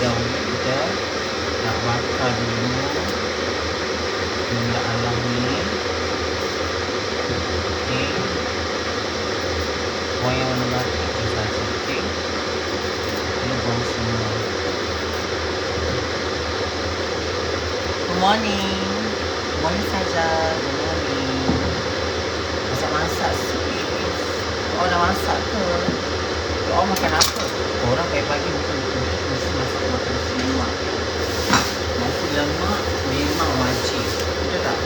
dahulu kita nak bakar dulu benda alam ni. Okey, wayang warna batik je saja. Okey, ini bawang semua. Good morning. Morning saja. Good morning. Masak-masak sih. Kau dah masak ke? Kau makan apa? Orang pagi-pagi mesti masak makan nasi lemak. Nasi lemak memang wajib. Betul tak?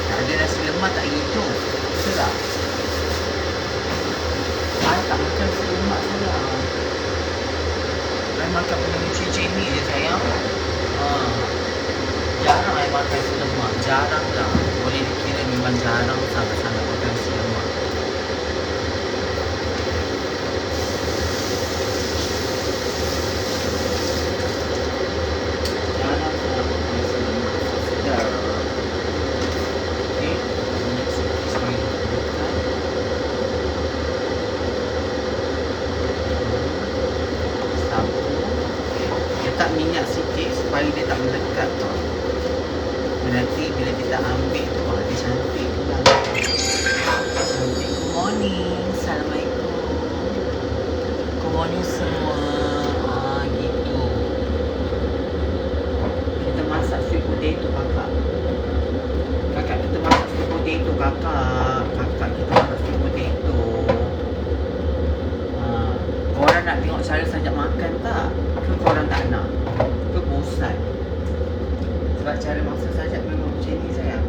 Tak ada nasi lemak tak hidup. Betul tak? I tak makan nasi lemak sayang. I makan benda cicik ni je sayang. Jarang I makan nasi lemak. Jarang lah. Boleh dikira memang jarang sangat-sangat makan nasi lemak. Minyak sikit supaya dia tak melekat tau. Nanti bila kita ambil tu dia cantik pula. Cantik. Good morning. Assalamualaikum. Good morning semua. Gitu. Kita masak sweet potato kakak. Kakak kita masak sweet potato kakak. Kakak kita masak sweet potato. Korang nak tengok cara sajak makan tak? Ke korang tak nak? Ke bosan? Sebab cara masak sajak memang macam ni sayang.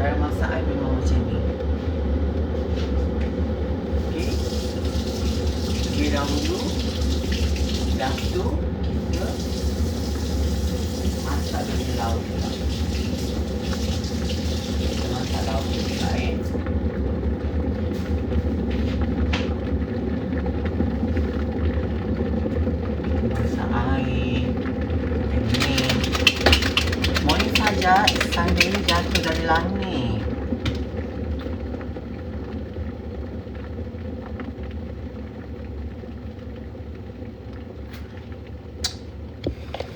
Cara masak I memang macam ni. Okey. Okey dahulu. Dah tu kita masak dulu lauk pula. Kita masak lauk pula ikan dia ni jatuh dari langit.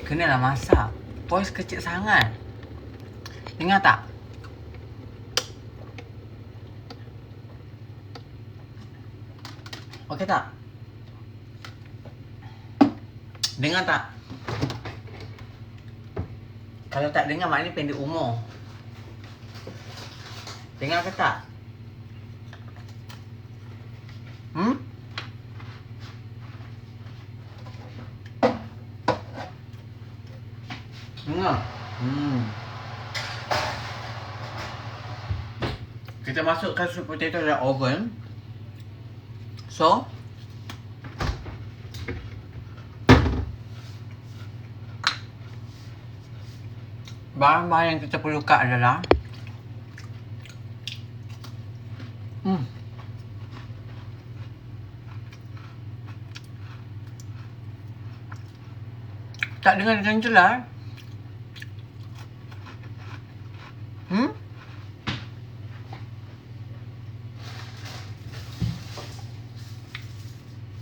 Kenalah masak. Voice kecil sangat. Dengar tak? Okey tak? Dengar tak? Kalau tak dengar maknanya pendek umur. Dengar ke tak? Dengar? Kita masukkan sweet potato dalam oven. So bahan-bahan yang kita perlukan adalah tak dengar dengan jelas.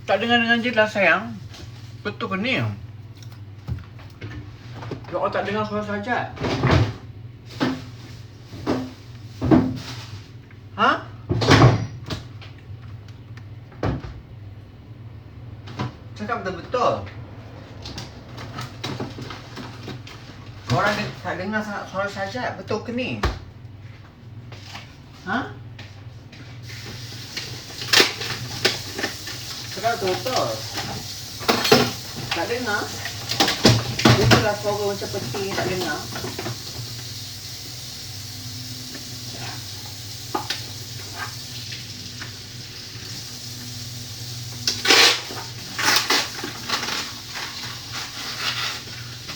Tak dengar dengan jelas sayang. Betul ke ni? Kalau tak dengar suara sajak. Ha? Cakap betul-betul. Korang tak dengar suara sajak. Betul ke ni? Ha? Cakap betul-betul. Tak dengar? Itulah suara macam peti tak dengar.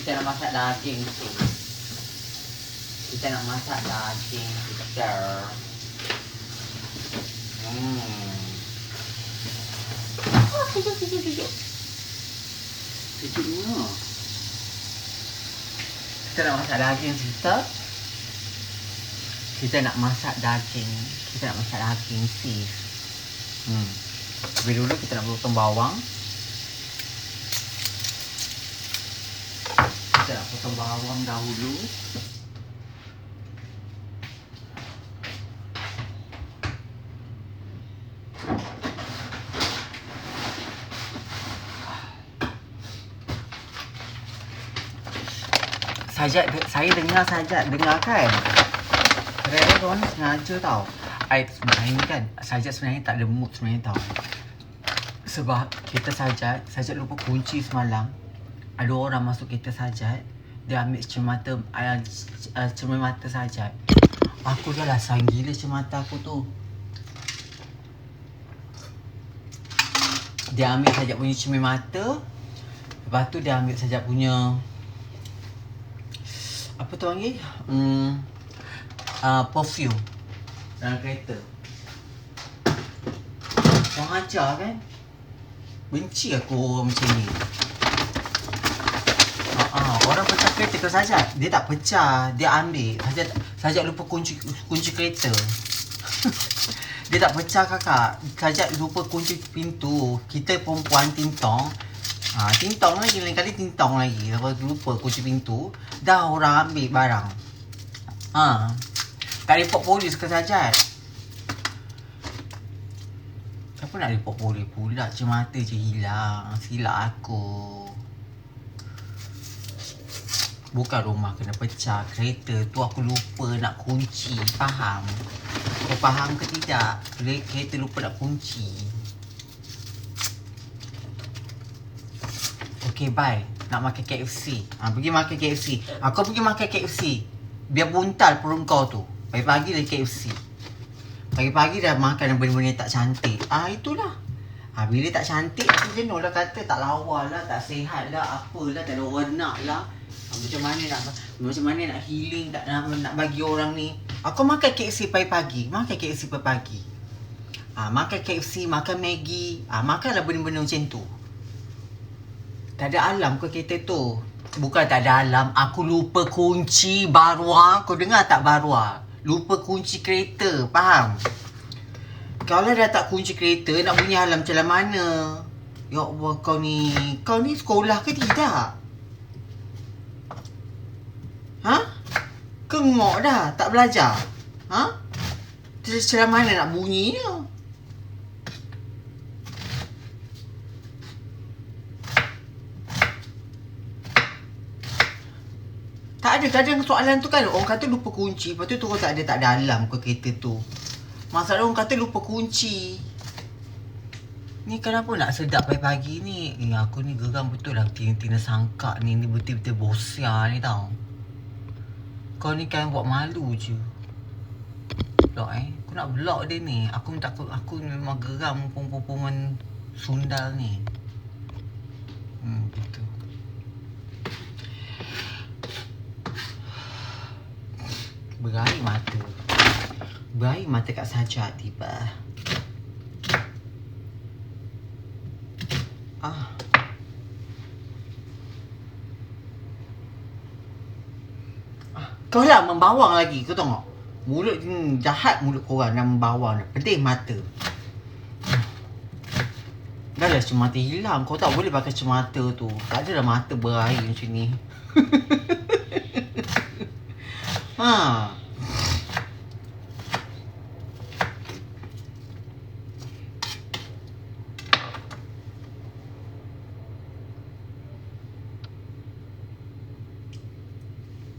Kita nak masak daging tu. Kita nak masak daging kita. Kejap. Kejapnya. Kita nak masak daging kita. Kita nak masak daging fish. Tapi dulu kita nak potong bawang. Kita nak potong bawang dahulu. Saya dengar kan. Kadang-kadang korang sengaja tau. Sebenarnya ni kan, Sajat sebenarnya tak ada mood sebenarnya tau. Sebab kita Sajat lupa kunci semalam. Ada orang masuk kereta Sajat. Dia ambil cermin mata Sajat. Aku dah lah sayang gila cermin mata aku tu. Dia ambil Sajat punya cermin mata. Lepas tu dia ambil Sajat punya apa tu panggil? Perfume dalam kereta. Orang ajar kan? Benci aku orang macam ni. Orang pecah kereta ke Sajat? Dia tak pecah, dia ambil. Sajat lupa kunci kereta. Dia tak pecah kakak. Sajat lupa kunci pintu. Kita perempuan tintong. Tintong lagi, lain kali tintong lagi. Lepas lupa kunci pintu, dah orang ambil barang. Tak report polis ke Sajat? Siapa nak report polis pula? Cermata je hilang. Silap aku. Bukan rumah kena pecah, kereta tu aku lupa nak kunci. Faham? Kau faham ke tidak? Kereta lupa nak kunci. Okay, bye. Nak makan KFC. Pergi makan KFC. Aku pergi makan KFC. Biar buntal perut kau tu. Pagi-pagi dah KFC. Pagi-pagi dah makan benda-benda yang tak cantik. Itulah. Bila tak cantik, aku jenuh lah kata tak lawa lah, tak sihat lah, apalah, tak ada orang nak lah. Macam mana nak healing, nak bagi orang ni. Aku makan KFC pagi-pagi. Makan KFC pagi-pagi. Makan KFC, makan Maggi. Makanlah benda-benda macam tu. Tak ada alarm ke kereta tu? Bukan tak ada alarm. Aku lupa kunci baruah. Kau dengar tak baruah? Lupa kunci kereta. Faham? Kalau dah tak kunci kereta, nak bunyi alarm macam mana? Ya Allah, kau ni sekolah ke tidak? Kengok dah. Tak belajar? Macam mana nak bunyinya? Tak ada. Kadang soalan tu kan orang kata lupa kunci. Lepas tu orang tak ada alarm ke kereta tu. Masalah orang kata lupa kunci. Ni kenapa nak sedap pagi-pagi ni? Aku ni geram betul lah. Tina sangka ni betul-betul bosia ni tau. Kau ni kan buat malu je. Blok Aku nak blok dia ni. Aku memang geram perempuan sundal ni. Betul. Berair mata kat Sajat tiba. Kau lah membawang lagi. Kau tengok. Mulut jahat mulut korang dan membawang. Pedih mata. Dah lah cermata hilang. Kau tak boleh pakai cermata tu. Tak ada dah mata berair macam ni.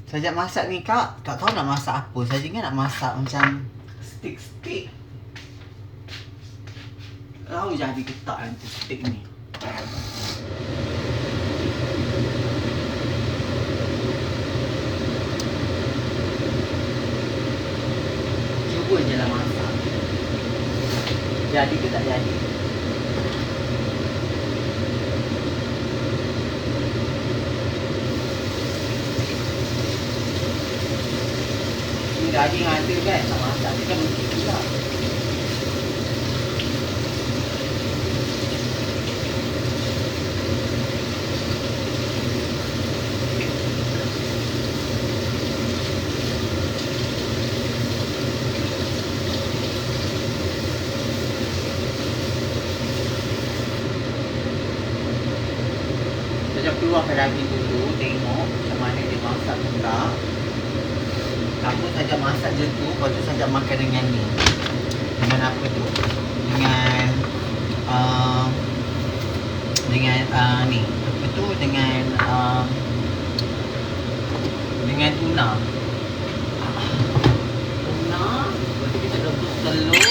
Sajat masak ni kak, tak tahu nak masak apa. Sajat ingat nak masak macam steak. Tahu jadi ketak nanti steak ni. Cuba je lah masak. Jadi ke tak jadi? Daging ada kan, tak masak dia kan begitu lah. Sekejap keluarkan daging dulu, tengok macam buka. Kamu saja masak je tu, lepas tu saja makan dengan ni. Dengan apa tu? Dengan ni. Apa tu? Dengan tuna. Tuna, lepas tu kita rebus telur.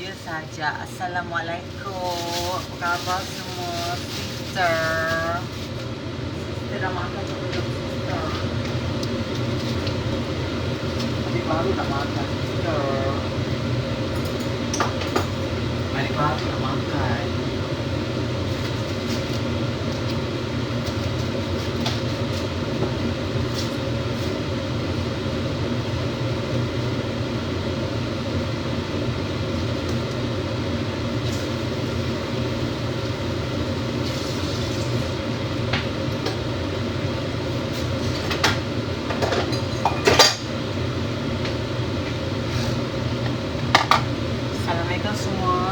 Ya saja. Assalamualaikum. Apa khabar semua? Sister. Kita dah makan sebelum sister. Adik baru nak makan sister. Adik baru nak makan.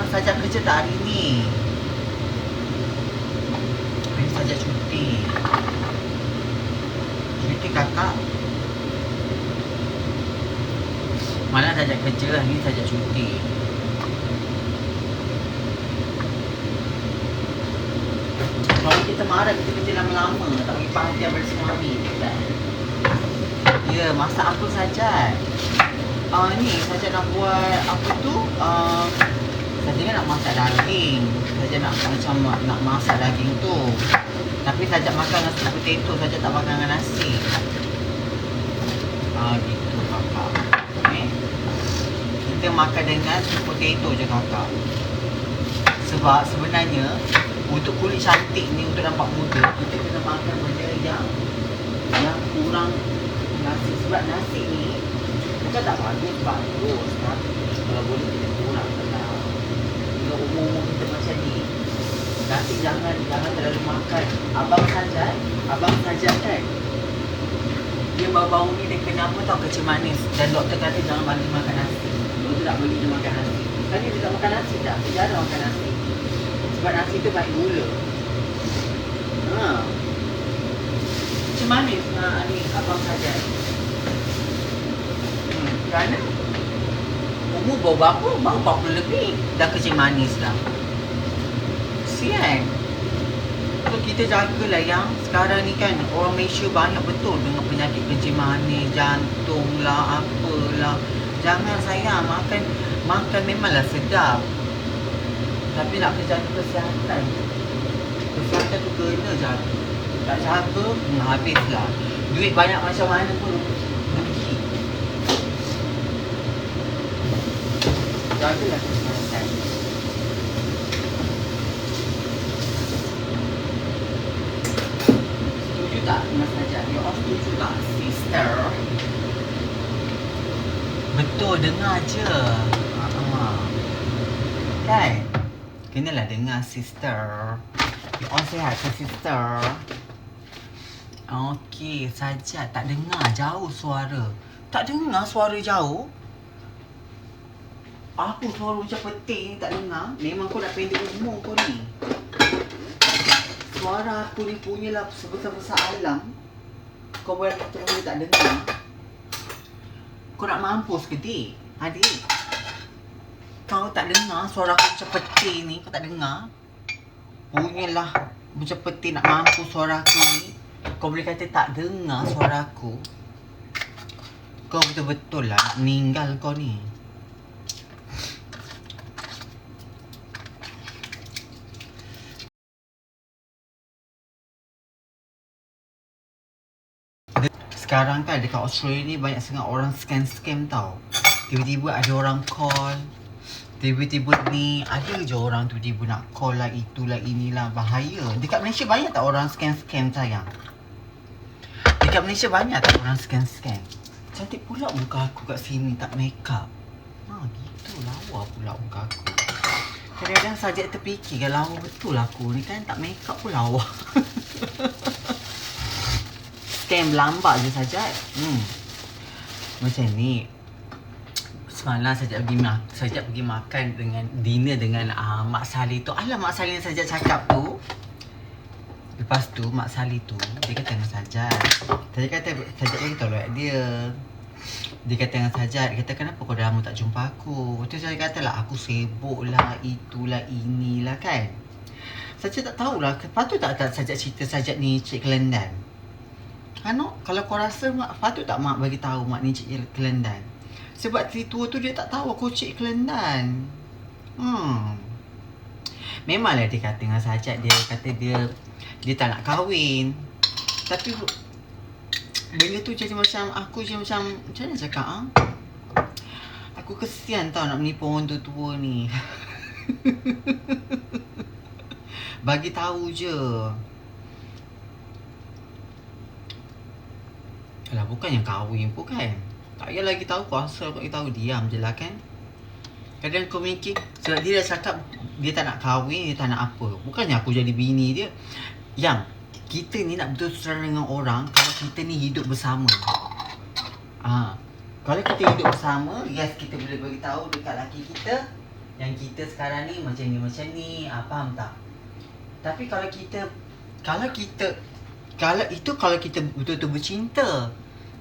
Saja kerja tak hari ni? Hari saja cuti. Cuti kakak. Malah saja kerja, hari ni saja cuti. Kalau kita marah, kita kerja lama-lama. Tak bagi perhatian pada suami kita. Ya, masak apa saja? Ni saja nak buat apa tu? Saja nak masak daging. Saja nak macam nak masak daging tu. Tapi saja makan nasi potato, saja tak makan dengan nasi. Gitu kakak. Kita makan dengan sweet potato je kakak. Sebab sebenarnya untuk kulit cantik ni, untuk nampak muda, kita kena makan benda yang kurang nasi. Sebab nasi ni bukan tak bagus, tapi kalau boleh kita kurang lah. Kalau umur kita macam ni, nasi jangan terlalu makan. Abang saja kan, dia bau-bau ni dia kena apa tau, kecil manis. Dan doktor kata jangan bagi makan nasi. Doktor tak bagi dia makan nasi. Kan dia tak makan nasi dah, dia jarang makan nasi. Sebab nasi tu banyak gula. Kecil manis ni abang saja. Kerana umur baru berapa lebih dah kecil manis dah. Kesian. So kita jagalah yang sekarang ni kan orang Malaysia banyak betul dengan penyakit kecil manis, jantung lah, apalah. Jangan sayang, makan memanglah sedap. Tapi nak jaga kesihatan. Kesihatan tu kena jaga. Tak jaga, habislah. Duit banyak macam mana pun rugi. Jagalah kesihatan. Setuju tak Mas Najat? You all setuju tak sister? Betul, dengar je. Kan? Kenalah dengar sister. You all sihat ke sister? Okey, saja tak dengar jauh suara. Tak dengar suara jauh? Apa suara macam peting ni tak dengar? Memang kau nak pendek umur kau ni. Suara aku ni punyalah sebesar-besar alam. Kau boleh kata kau tak dengar. Kau nak mampus ke dik? Adik? Kau tak dengar suara aku macam peting ni? Kau tak dengar? Punyalah macam peting nak mampus suara aku ni. Kau boleh kata tak dengar suara aku? Kau betul-betul lah nak meninggal kau ni. Sekarang kan dekat Australia ni banyak sangat orang scam tau. Tiba-tiba ada orang call. Tiba-tiba ni ada je orang tu tiba nak call lah, itulah, inilah. Bahaya. Dekat Malaysia banyak tak orang scam sayang? Dekat Malaysia banyak tak orang scam? Cantik pula muka aku kat sini tak make up. Gitu lawa pula muka aku. Kadang-kadang saja terfikir kan lawa betul aku ni kan, tak make up pun lawa. Scam lambat je saja. Macam ni. Semalam saja pergi makan dengan dinner dengan Mak Saleh tu. Alah Mak Saleh saja cakap tu. Lepas tu Mak Sali tu dia kata dengan Sajat. Sajat bagi tahu dia. Dia kata dengan Sajat, dia kata kenapa kau dah lama tak jumpa aku. Lepas tu Sajat kata lah aku sibuk lah, itulah inilah kan. Sajat tak tahulah, patut tak Sajat cerita Sajat ni Cik Kelendan. Kalau kau rasa Mak, patut tak Mak bagi tahu Mak ni Cik Kelendan. Sebab si tua tu dia tak tahu aku Cik Kelendan. Memanglah dia kata dengan Sajat, dia kata dia tak nak kahwin. Tapi benda tu jadi macam aku je macam mana cakap aku kesian tau nak menipu orang tua ni. Bagi tahu je. Alah, bukannya kahwin pun kan. Tak payah lagi tahu, kau asal kau tahu, diam je lah kan. Kadang kau mikir sebab dia dah cakap dia tak nak kahwin, dia tak nak apa. Bukannya aku jadi bini dia. Yang kita ni nak betul-betul dengan orang kalau kita ni hidup bersama. Kalau kita hidup bersama, yes, kita boleh beritahu dekat laki kita yang kita sekarang ni macam ni, faham tak? Tapi kalau kita betul-betul bercinta.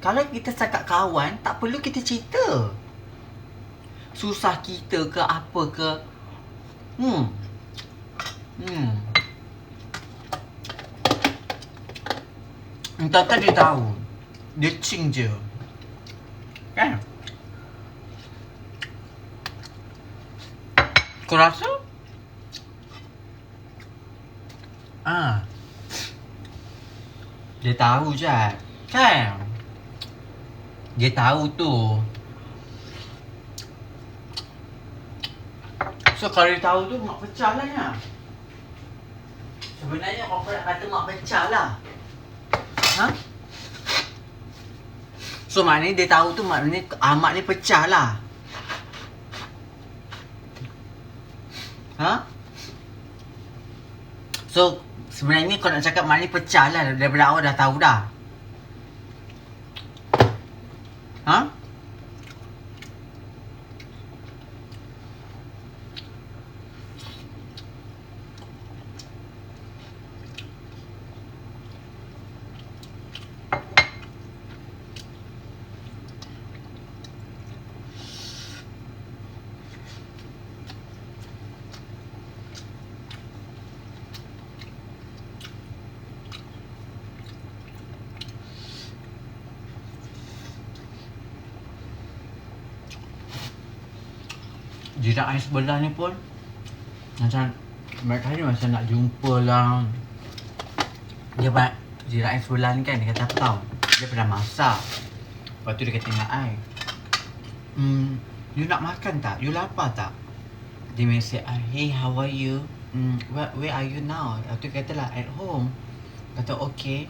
Kalau kita cakap kawan, tak perlu kita cerita susah kita ke apa ke. Entah dia tahu. Dia cing je. Kan? Kau rasa? Dia tahu je. Kan? Dia tahu tu. So kalau dia tahu tu Mak pecah lah ya. Sebenarnya kau nak kata Mak pecah lah. So maknanya dia tahu tu, maknanya Mak ni pecah lah. So sebenarnya kau nak cakap Mak ni pecah lah daripada awal dah tahu dah. Jiran air sebelah ni pun macam mereka ni macam nak jumpa lah. Jiran air sebelah ni kan, dia kata apa tau, dia pernah masak. Lepas tu dia kata dengan I, you nak makan tak? You lapar tak? Dia mesej I, hey, how are you? Where are you now? Lepas tu kata lah at home. Kata okay.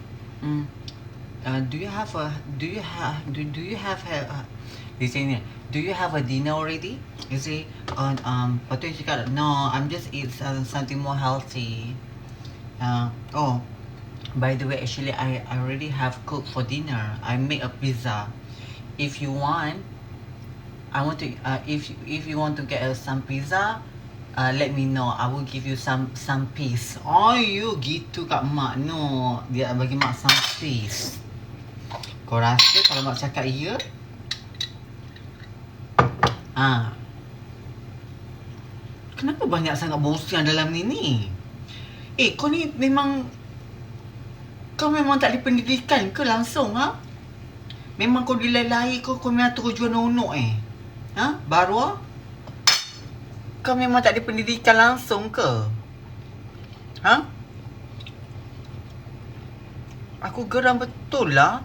Do you have dia say ni, do you have a dinner already? You say, lepas tu dia cakap, no, I'm just eat something more healthy. Oh, by the way, actually I already have cooked for dinner. I make a pizza. If you want, if you want to get some pizza, let me know. I will give you some piece. Oh, you gitu kat Mak. No, dia bagi Mak some piece. Kau rasa kalau Mak cakap iya? Kenapa banyak sangat bosan dalam ni? Kau ni kau memang tak ada pendidikan ke langsung Memang kau dilai-lai kau memang terus jual nonok Baru kau memang tak ada pendidikan langsung ke? Aku geram betul lah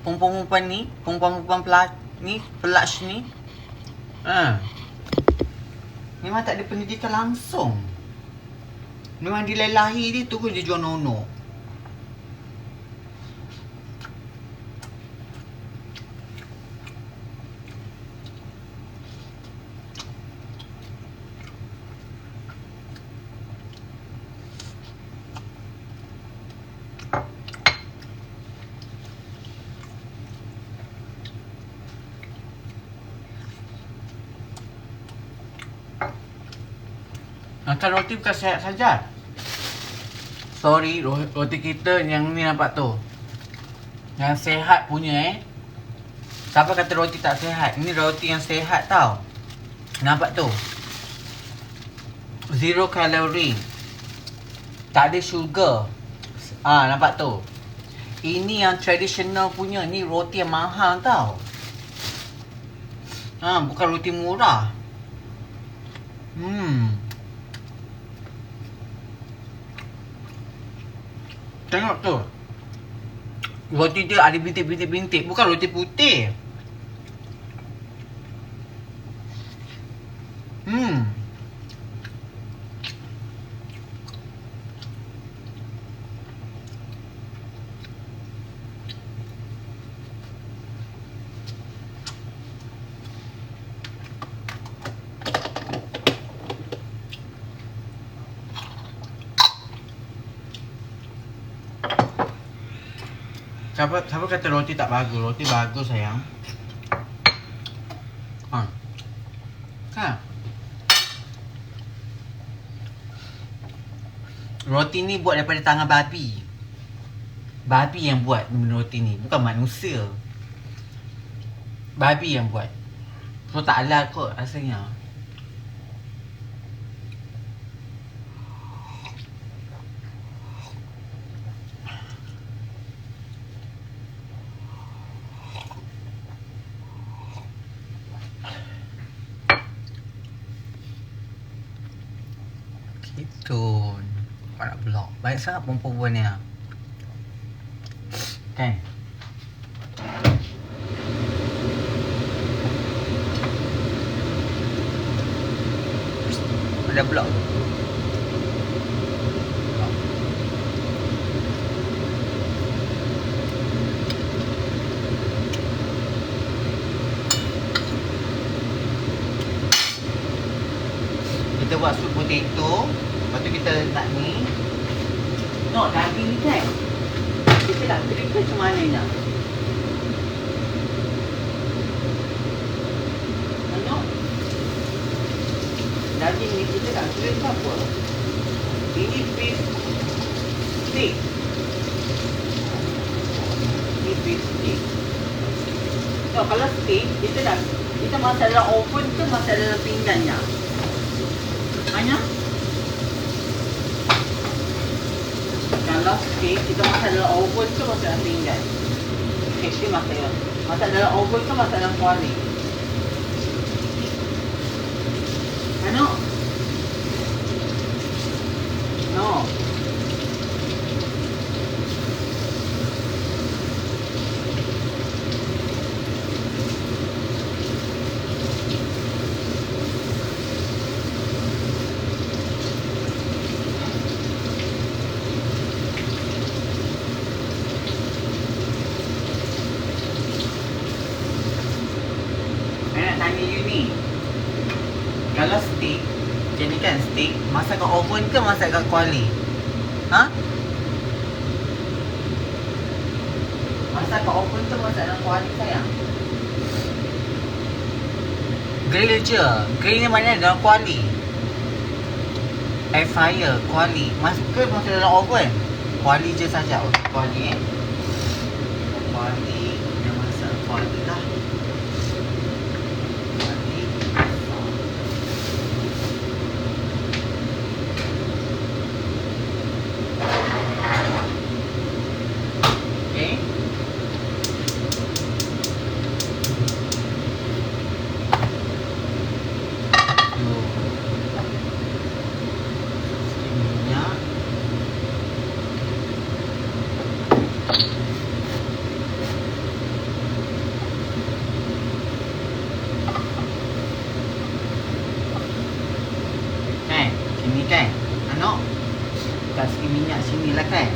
perempuan-perempuan ni, perempuan-perempuan pelatch ni. Memang tak ada pendidikan langsung. Memang dilai-lahi dia tu dia jual nonok. Makan roti bukan sihat saja. story roti kita yang ni nampak tu. Yang sehat punya Siapa kata roti tak sehat? Ini roti yang sehat tau. Nampak tu? 0 kalori. Tak ada sugar. Nampak tu? Ini yang traditional punya. Ni roti yang mahal tau. Bukan roti murah. Tengok tu. Roti dia ada bintik-bintik-bintik. Bukan roti putih. Siapa kata roti tak bagus? Roti bagus sayang. Kan? Roti ni buat daripada tangan babi. Babi yang buat roti ni, bukan manusia. Babi yang buat. So tak halal kot rasanya. Gitu. Kau nak blok. Baik sangat perempuan ni. Kan? Ada blok. Kita buat sup potato. Lepas tu kita letak ni. No, daging ni kan. Kita nak green ke macam mana nak? Tengok. Daging ni kita nak green ke apa? Ini beef steak. Ini beef steak. So, kalau steak, kita masak dalam oven ke masak dalam pinggannya? Banyak? Kalau steak, kita masak dalam oven ke masak dalam pinggan? Steak masak dalam oven ke masak dalam kuali? Ano? No. Tanya you ni, kalau steak, jadikan steak, masak kat oven ke masak kat kuali? Masak kat oven ke masak dalam kuali sayang? Grill je. Grill ni mana dalam kuali? Air fryer, kuali. Masak dalam oven? Kuali je saja. Kuali Kuali. Dia masak kuali lah. Sini kan? Anak kasih minyak sini lah kan?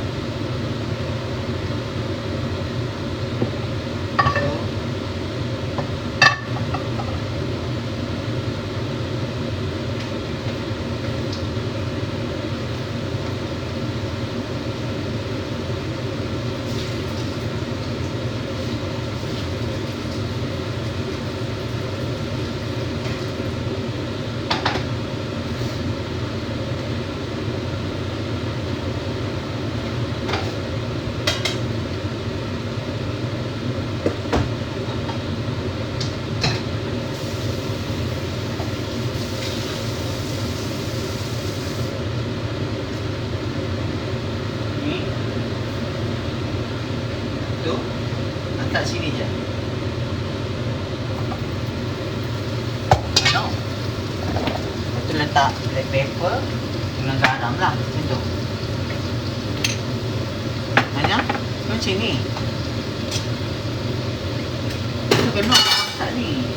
letak black pepper dengan garam lah. Macam tu. Banyak? Macam ni. Itu kena masak ni.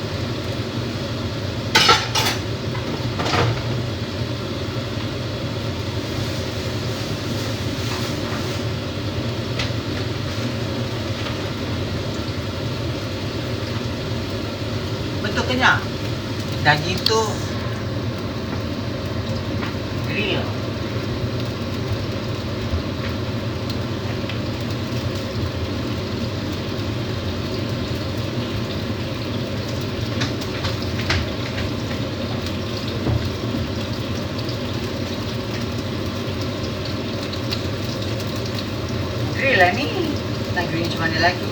Betul kenyang. Daging tu grill. Grill lah ni. Nak grill macam mana lagi?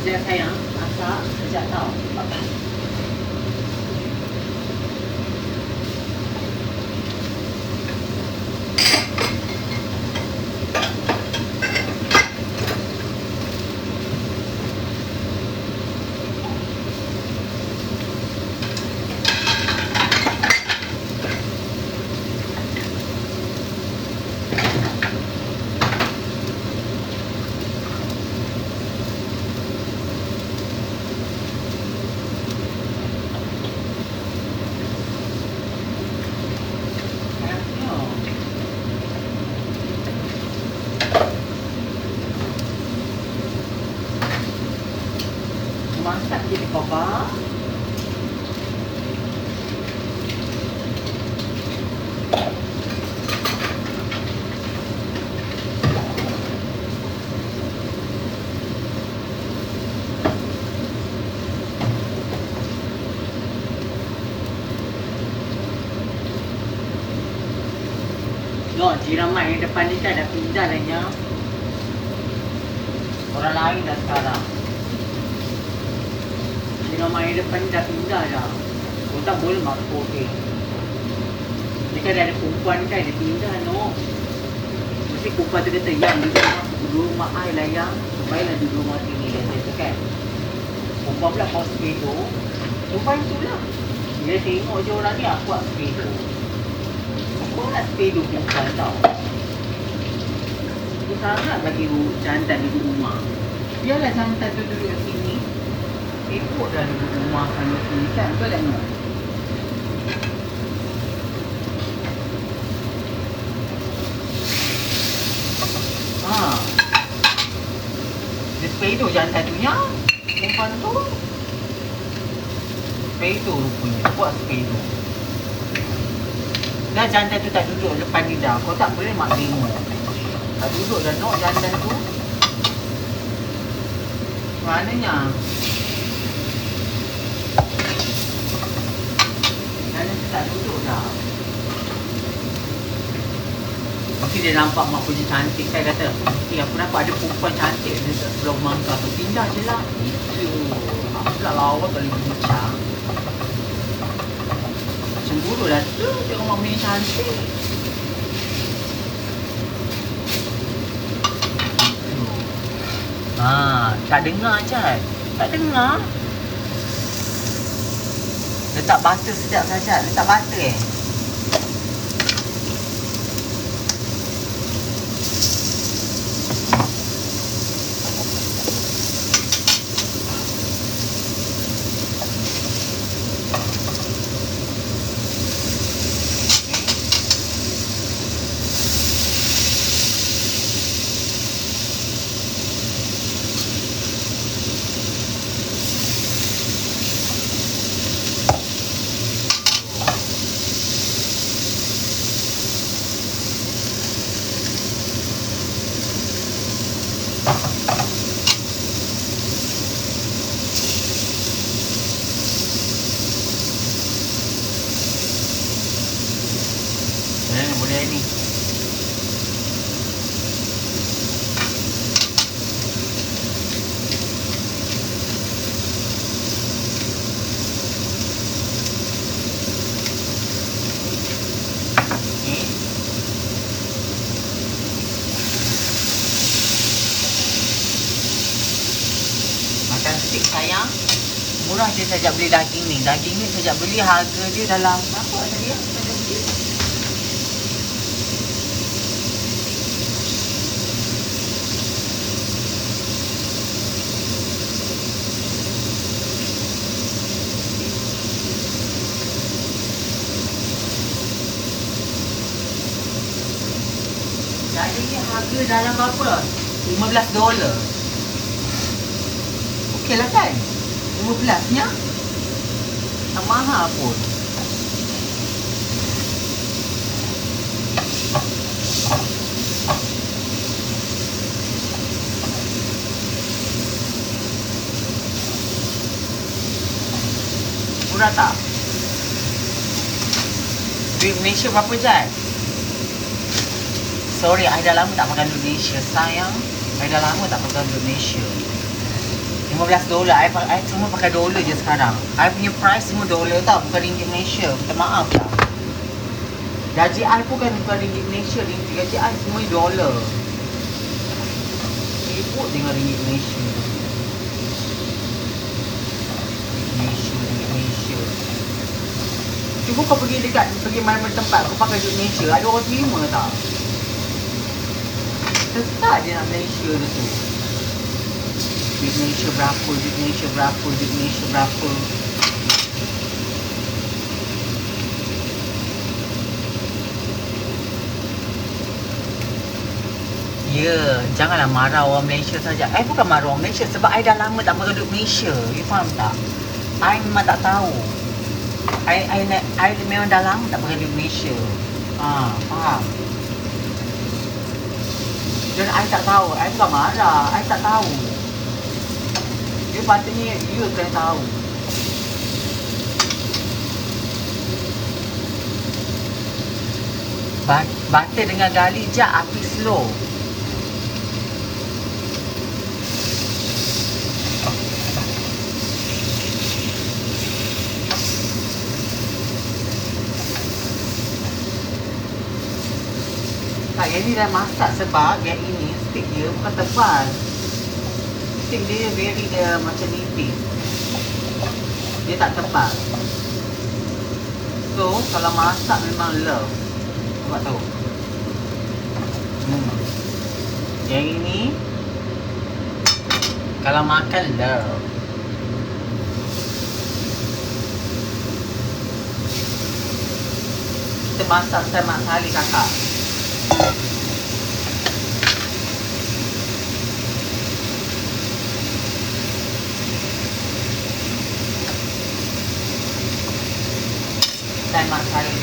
Sekejap sayang, masak sekejap tau. Masak je di cover. No, jiramat yang depan ni kan dah pindah dah nya. Orang lain dah sekarang. Jiramat yang depan ni dah pindah dah. Kau tak boleh masuk dia. Ni kan ada perempuan kan dia pindah no. Mesti perempuan tu kata yang duduk rumah I lah yang. Baiklah duduk rumah sini dia kan. Perempuan pula kau spray tu. Perempuan tu lah. Dia tengok je orang ni aku buat spray tu. Kau nak stay duduk perempuan tau. Aku sangat bagi jantan duduk rumah. Biarlah jantan tu duduk sini. Ikut dah duduk rumah sana sini kan. Betul tak no? Dia spray tu jantan tu nya. Perempuan tu spray tu rupanya. Buat spray tu. Dah jantan tu tak duduk depan lidah. Kau tak boleh mak terima. Tak duduk dah nak jantan tu. Maknanya jantan tu tak duduk dah. Mesti dia nampak mak punya cantik. Saya kata, aku nampak ada perempuan cantik di sebelah mangga tu. Pindah je lah. Itu. Aku pula lawa kali bincang. Cemburu lah tu, tengok mak punya cantik. Tak dengar je. Tak dengar. Letak butter sekejap saja. Letak butter boleh ni. Makan stik sayang. Murah je sejak beli daging ni. Daging ni sejak beli harga dia dalam berapa tadi ya? Sejak beli daging ni harga dalam berapa? $15. Okey lah kan? 15 nya tak mahal pun. Murah tak? Duit Malaysia berapa Jad? Sorry, I dah lama tak makan duit Malaysia sayang. I dah lama tak makan duit Malaysia. $15. I cuma pakai dolar je sekarang. I punya price semua dolar tau, bukan ringgit Malaysia. Minta maaf lah. Gaji I pun kan bukan ringgit Malaysia. Gaji I semua dolar. Sibuk dengan ringgit Malaysia. Ringgit Malaysia. Cuba kau pergi mana-mana tempat, kau pakai duit Malaysia. Ada orang terima tak? Tetap je nak Malaysia tu. Duit Malaysia berapa, duit Malaysia berapa, duit Malaysia berapa. Ya, janganlah marah orang Malaysia saja. I bukan marah orang Malaysia sebab I dah lama tak pakai duit Malaysia. You faham tak? I memang tak tahu. I memang dah lama tak pakai duit Malaysia. Faham? Dan I tak tahu. I bukan marah. I tak tahu. You patutnya you kena tahu. Butter dengan garlic je api slow. Tak, yang ni dah masak sebab yang ini stick dia bukan tebal. Stick dia very macam nipis. Dia tak tebal. So, kalau masak memang love. Nampak tu? Yang ini kalau makan love. Kita masak sama sekali kakak. Sama sekali.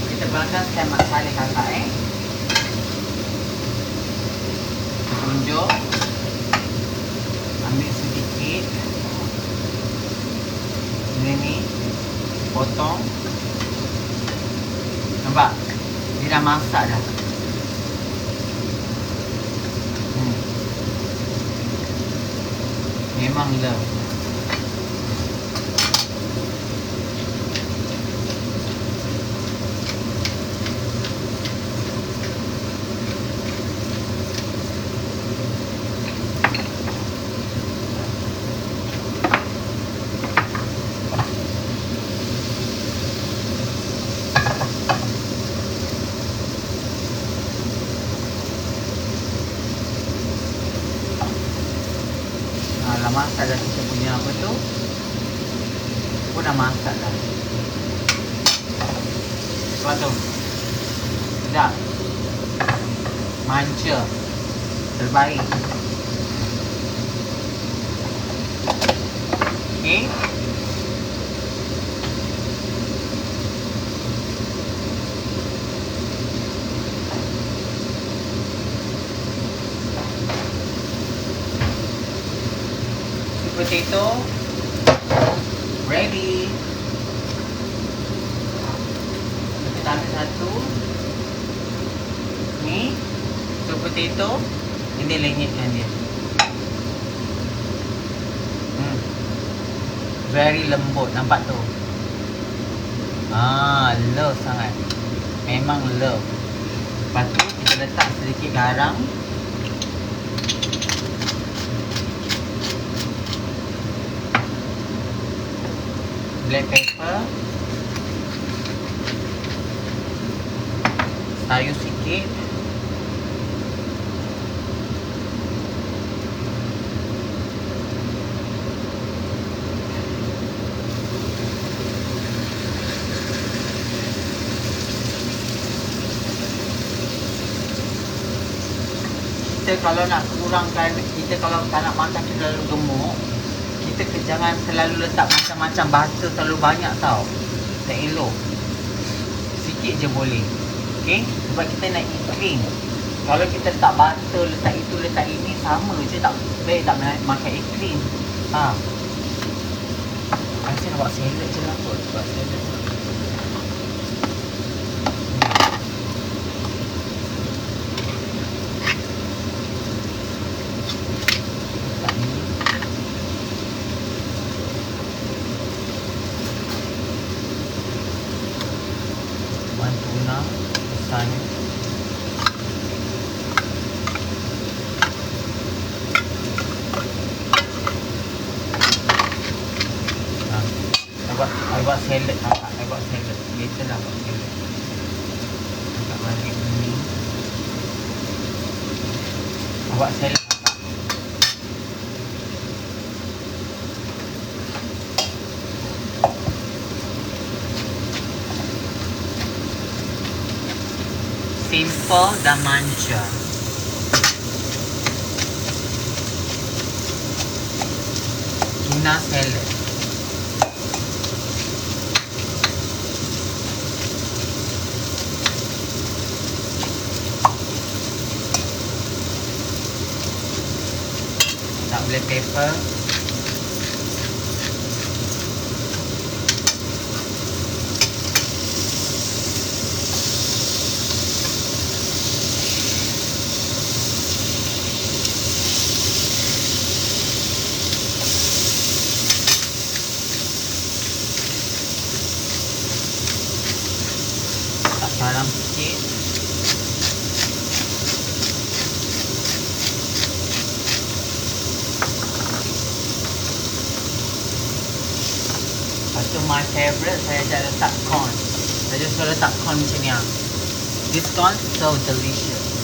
Kita bakar sama sekali kakak tunjuk. Ambil sedikit. Ini potong. Nampak? Dia dah masak dah. Memang love. tu. Sedap. Manja. Terbaik. Okay. Potato ready. Kita ambil satu. Ni sweet potato. Ini lenyitkan dia. Very lembut, nampak tu. Love sangat. Memang love. Lepas tu kita letak sedikit garam. Black pepper, sayur sikit, kita kalau nak kurangkan, kita kalau tak nak makan terlalu gemuk, kita jangan selalu letak macam-macam butter terlalu banyak tau. Tak elok. Sikit je boleh. Okay? Sebab kita nak eat clean. Kalau kita letak butter, letak itu, letak ini, sama je tak baik tak makan eat clean. Rasa nak buat salad je lah kot. Buat salad. Tuna besarnya. I buat salad kakak. I buat salad. Later lah buat salad. Kakak balik ni. I buat salad kakak. Simple dan manja. Tuna salad. Tak black pepper. Garam sikit. Lepas tu my favourite, saya ajak letak corn. Saya just letak corn macam ni. This corn so delicious.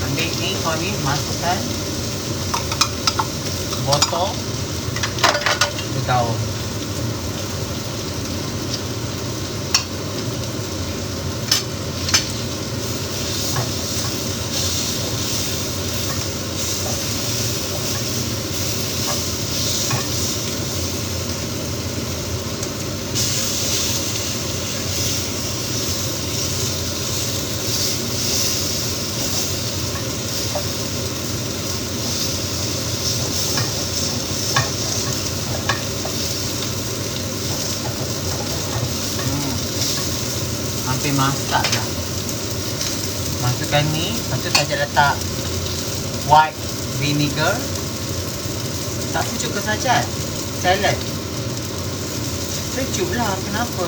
Ambil ni, kau ni masukkan botol daun. Hampir masak dah. Masukkan ni. Lepas tu saja letak white vinegar. Tak sejuk ke saja salad? Sejuk lah. Kenapa?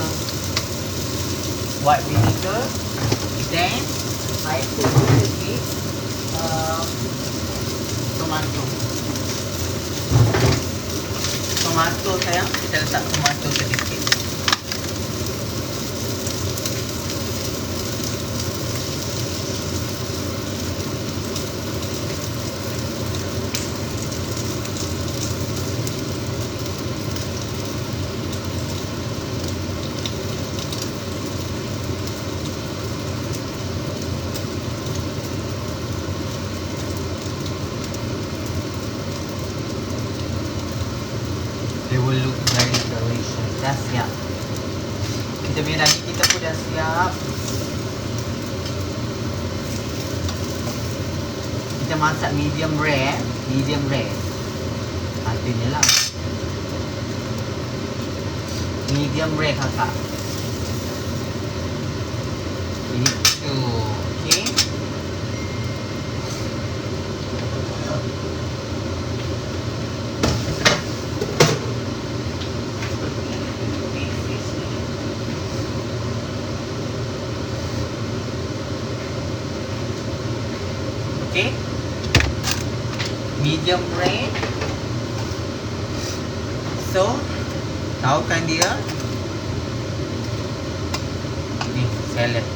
White vinegar. Then I put sedikit tomato. Tomato sayang. Kita letak tomato sedikit. dah siap. Kita punya daging kita pun dah siap. Kita masak medium rare. Medium rare. Artinya lah medium rare kakak. Itu. Okay. Okay. Medium rare. So, tahu kan dia? Ni salad.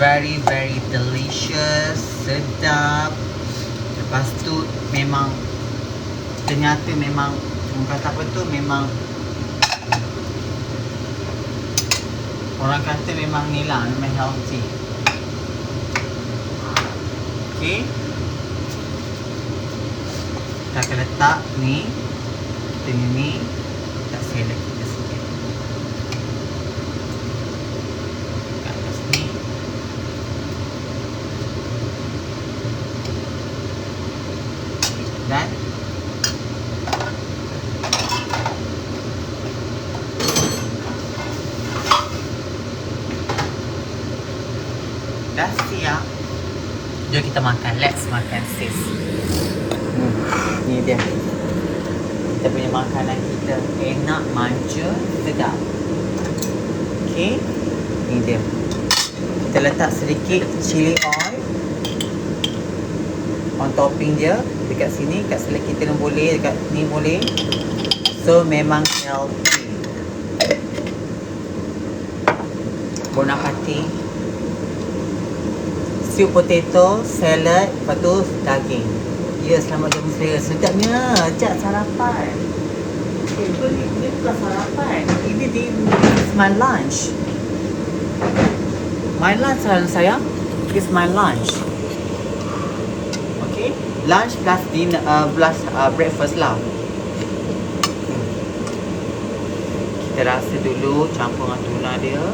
Very very delicious, sedap. Lepas tu memang ternyata memang orang kata apa tu, memang orang kata memang ni lah, memang healthy. Okay. Kita akan letak ni. Kita ni letak salad kita sikit kat atas ni. Dan dah siap. Jom kita makan. Let's makan sis. Ni dia. Kita punya makanan kita. Enak, manja, sedap. Okay. Ni dia. Kita letak sedikit chili oil on topping dia. Dekat sini, kat sebelah kita ni boleh, dekat ni boleh. So memang healthy. Bon appetit. Sweet potato, salad, lepas tu daging. Ya, selamat jam saya. Sedapnya. Sekejap sarapan. Ini bukan sarapan. Ini is my lunch. My lunch sayang. This my lunch. Okay. Lunch plus dinner, plus breakfast lah. Kita rasa dulu campur dengan tuna dia.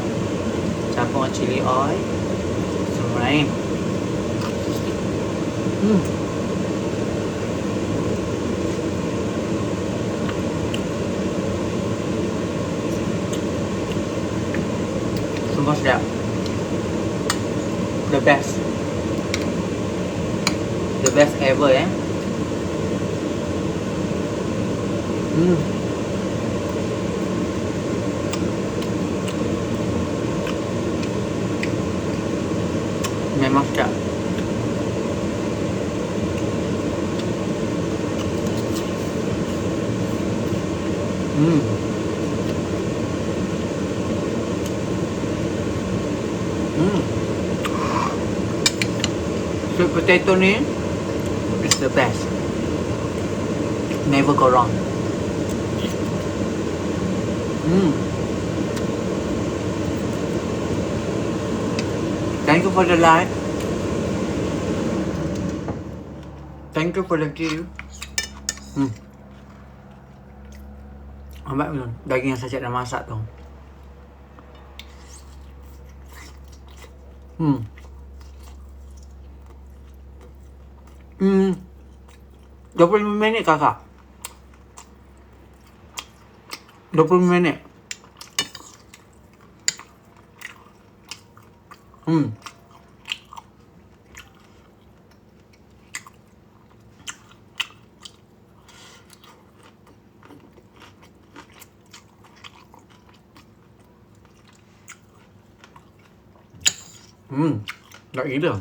Campur dengan chili oil. Alright. Sungguh sedap. The best. The best ever Memang sedap. Sweet potato ni is the best. Never go wrong. Thank you for the like. Thank you for the view. Ambil belum? Daging yang saya dah masak tu. 25 minit kakak. 25 minit. Tak gila.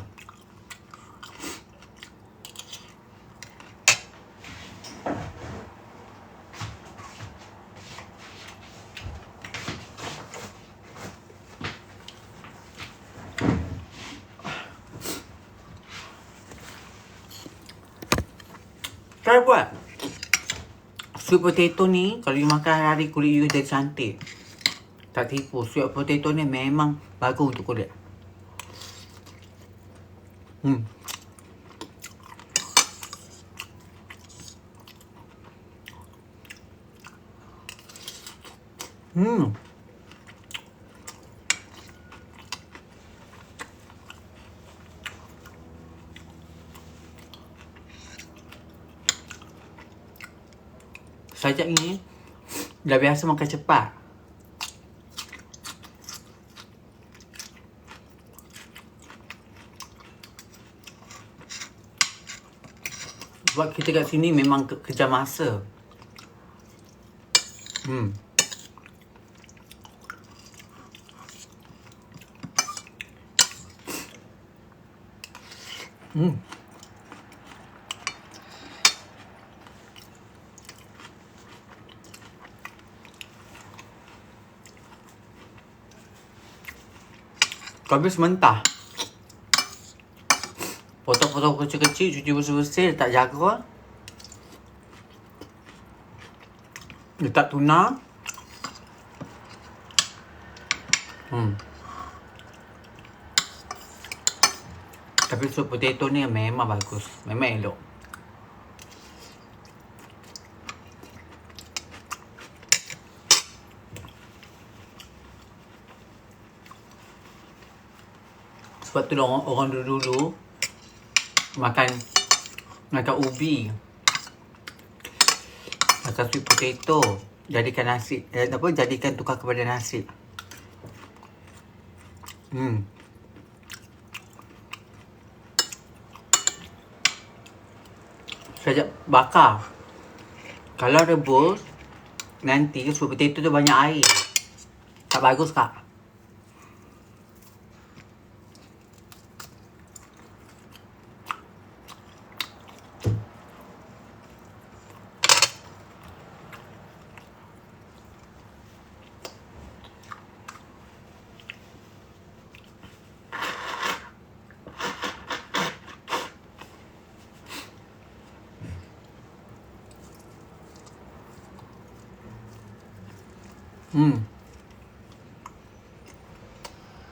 Try buat. Sweet potato ni kalau you makan hari-hari kulit you jadi cantik. Tak tipu. Sweet potato ni memang bagus untuk kulit. Sajak ni dah biasa makan cepat. Sebab kita kat sini memang kejar masa. Habis mentah. Potong-potong kecil-kecil, cuci bersih-bersih, letak jaga. Letak tuna. Tapi sup potato ni memang bagus. Memang elok. Sebab tu orang dulu makan ubi, makan sweet potato, jadikan nasi, jadikan tukar kepada nasi. Sajak bakar. Kalau rebus, nanti sweet potato tu banyak air. Tak bagus, Kak.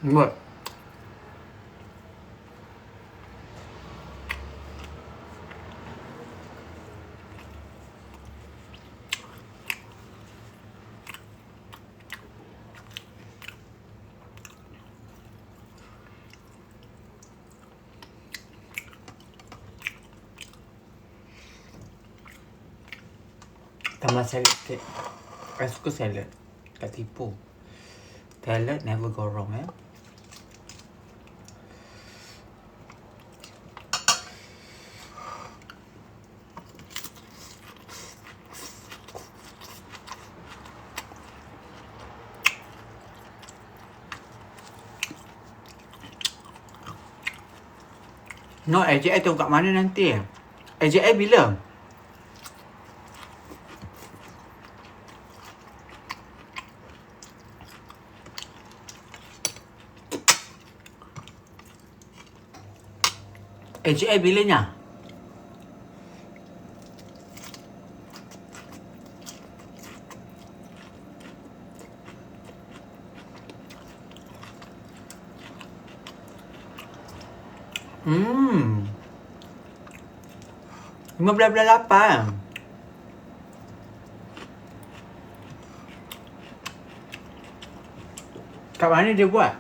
Buat. Tambah salad sikit. I suka salad. Tak tipu. Salad never go wrong, eh. No, AJI tengok kat mana nanti? AJI bila? AJI bilanya? Hmm. 15.8. Kat mana dia buat?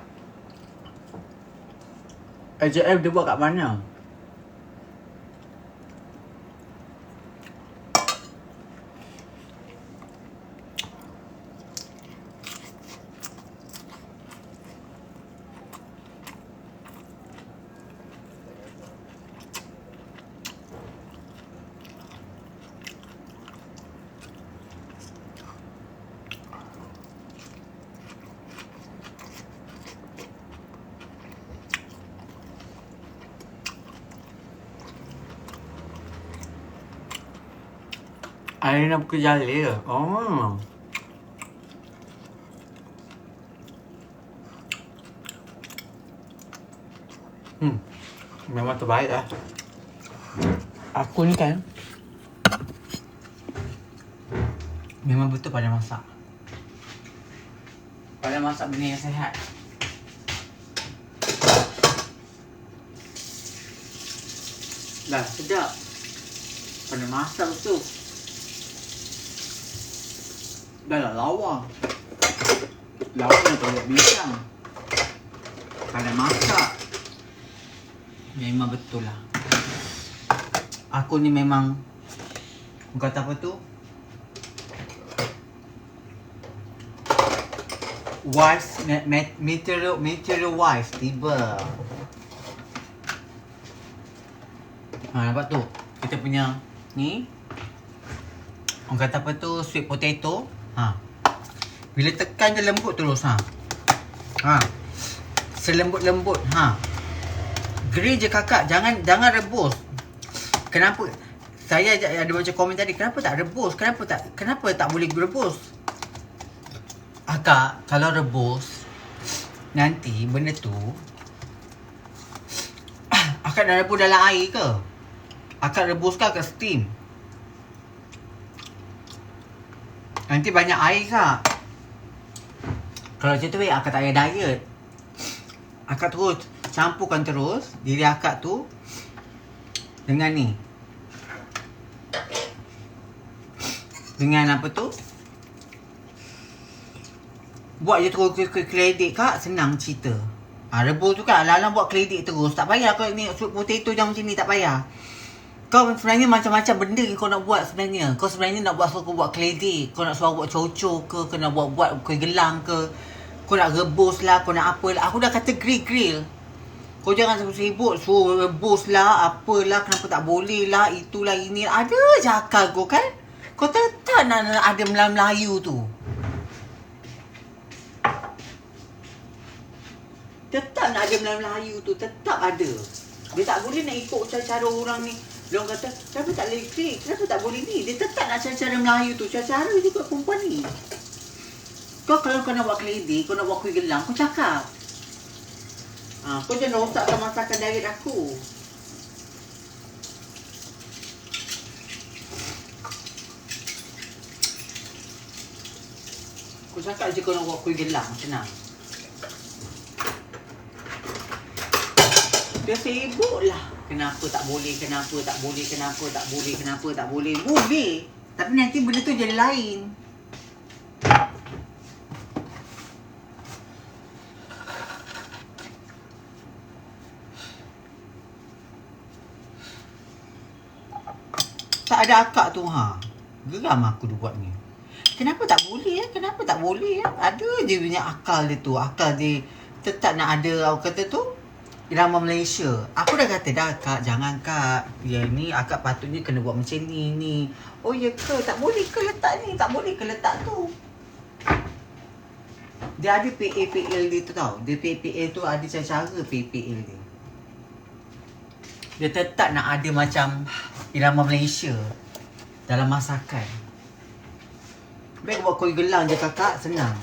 AJF dia buat kat mana? Air nak buka jala ke? Oh. Memang terbaik lah. Aku ni kan memang betul pada masak. Pada masak benda yang sihat. Dah sedap. Pada masak betul. Dah lah lawa. Lauk yang tak buat bincang. Kalau masak, memang betul lah. Aku ni memang, kata apa tu? Wise, material wise, tiba. Nampak tu? Kita punya ni. Orang kata apa tu? Sweet potato. Bila tekan dia lembut terus. Selembut-lembut. Grill je kakak. Jangan rebus. Kenapa? Saya ada baca komen tadi. Kenapa tak rebus? Kenapa tak boleh rebus? Akak, kalau rebus, nanti benda tu akak nak rebus dalam air ke? Akak rebus ke steam? Nanti banyak air kak. Kalau macam tu akak tak payah diet. Akak terus campurkan terus diri akak tu dengan ni. Dengan apa tu? Buat je terus kredit kak, senang cerita. Rebus tu kan alang-alang buat kredit terus. Tak payah kau ni sweet potato macam ni, tak payah. Kau sebenarnya macam-macam benda kau nak buat sebenarnya. Kau sebenarnya nak buat suruh buat kledek. Kau nak suruh buat cocok ke. Kau nak buat kuih gelang ke. Kau nak rebus lah. Kau nak apa lah. Aku dah kata grill. Kau jangan sibuk suruh rebus lah. Apalah. Kenapa tak boleh lah. Itulah ini. Ada je akal kau kan. Kau tetap nak ada Melayu tu. Tetap nak ada Melayu tu. Tetap ada. Dia tak boleh nak ikut cara-cara orang ni. Dia orang kata, kenapa tak boleh klik? Kenapa tak boleh ni? Dia tetap nak cara-cara Melayu tu. Cara-cara juga perempuan ni. Kau kalau kau nak buat kledek, kau nak buat kuih gelang, kau cakap. Kau jangan rosakkan masakan diet aku. Kau cakap je kau nak buat kuih gelang, senang. Dia sibuk lah. Kenapa tak boleh, kenapa tak boleh, kenapa tak boleh, kenapa tak boleh. Boleh. Tapi nanti benda tu jadi lain. Tak ada akak tu geram aku dia buat ni. Kenapa tak boleh Kenapa tak boleh Ada je punya akal dia tu. Akal dia tetap nak ada, aku kata tu, irama Malaysia. Aku dah kata dah kak, jangan kak. Ya ni akak patutnya kena buat macam ni. Oh ya ke? Tak boleh ke letak ni? Tak boleh ke letak tu? Dia ada PAPL dia tu tau. Dia PAPL tu ada cara PAPL dia. Dia tetap nak ada macam irama Malaysia dalam masakan. Baik buat kuih gelang je kakak, senang.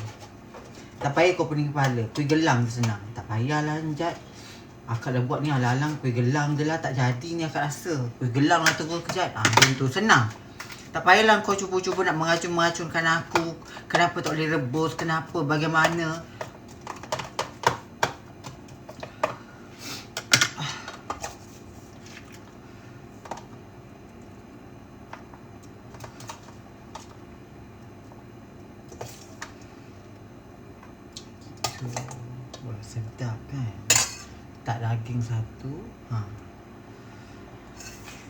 Tak payah kau pening kepala. Kuih gelang je senang. Tak payahlah Jad. Akak dah buat ni alang-alang kuih gelang je lah. Tak jadi ni akak rasa. Kuih gelang lah terus kejap. Macam tu senang. Tak payahlah kau cuba-cuba nak mengacun-mengacunkan aku. Kenapa tak boleh rebus? Kenapa? Bagaimana? Wah, sedap kan? Tak daging satu.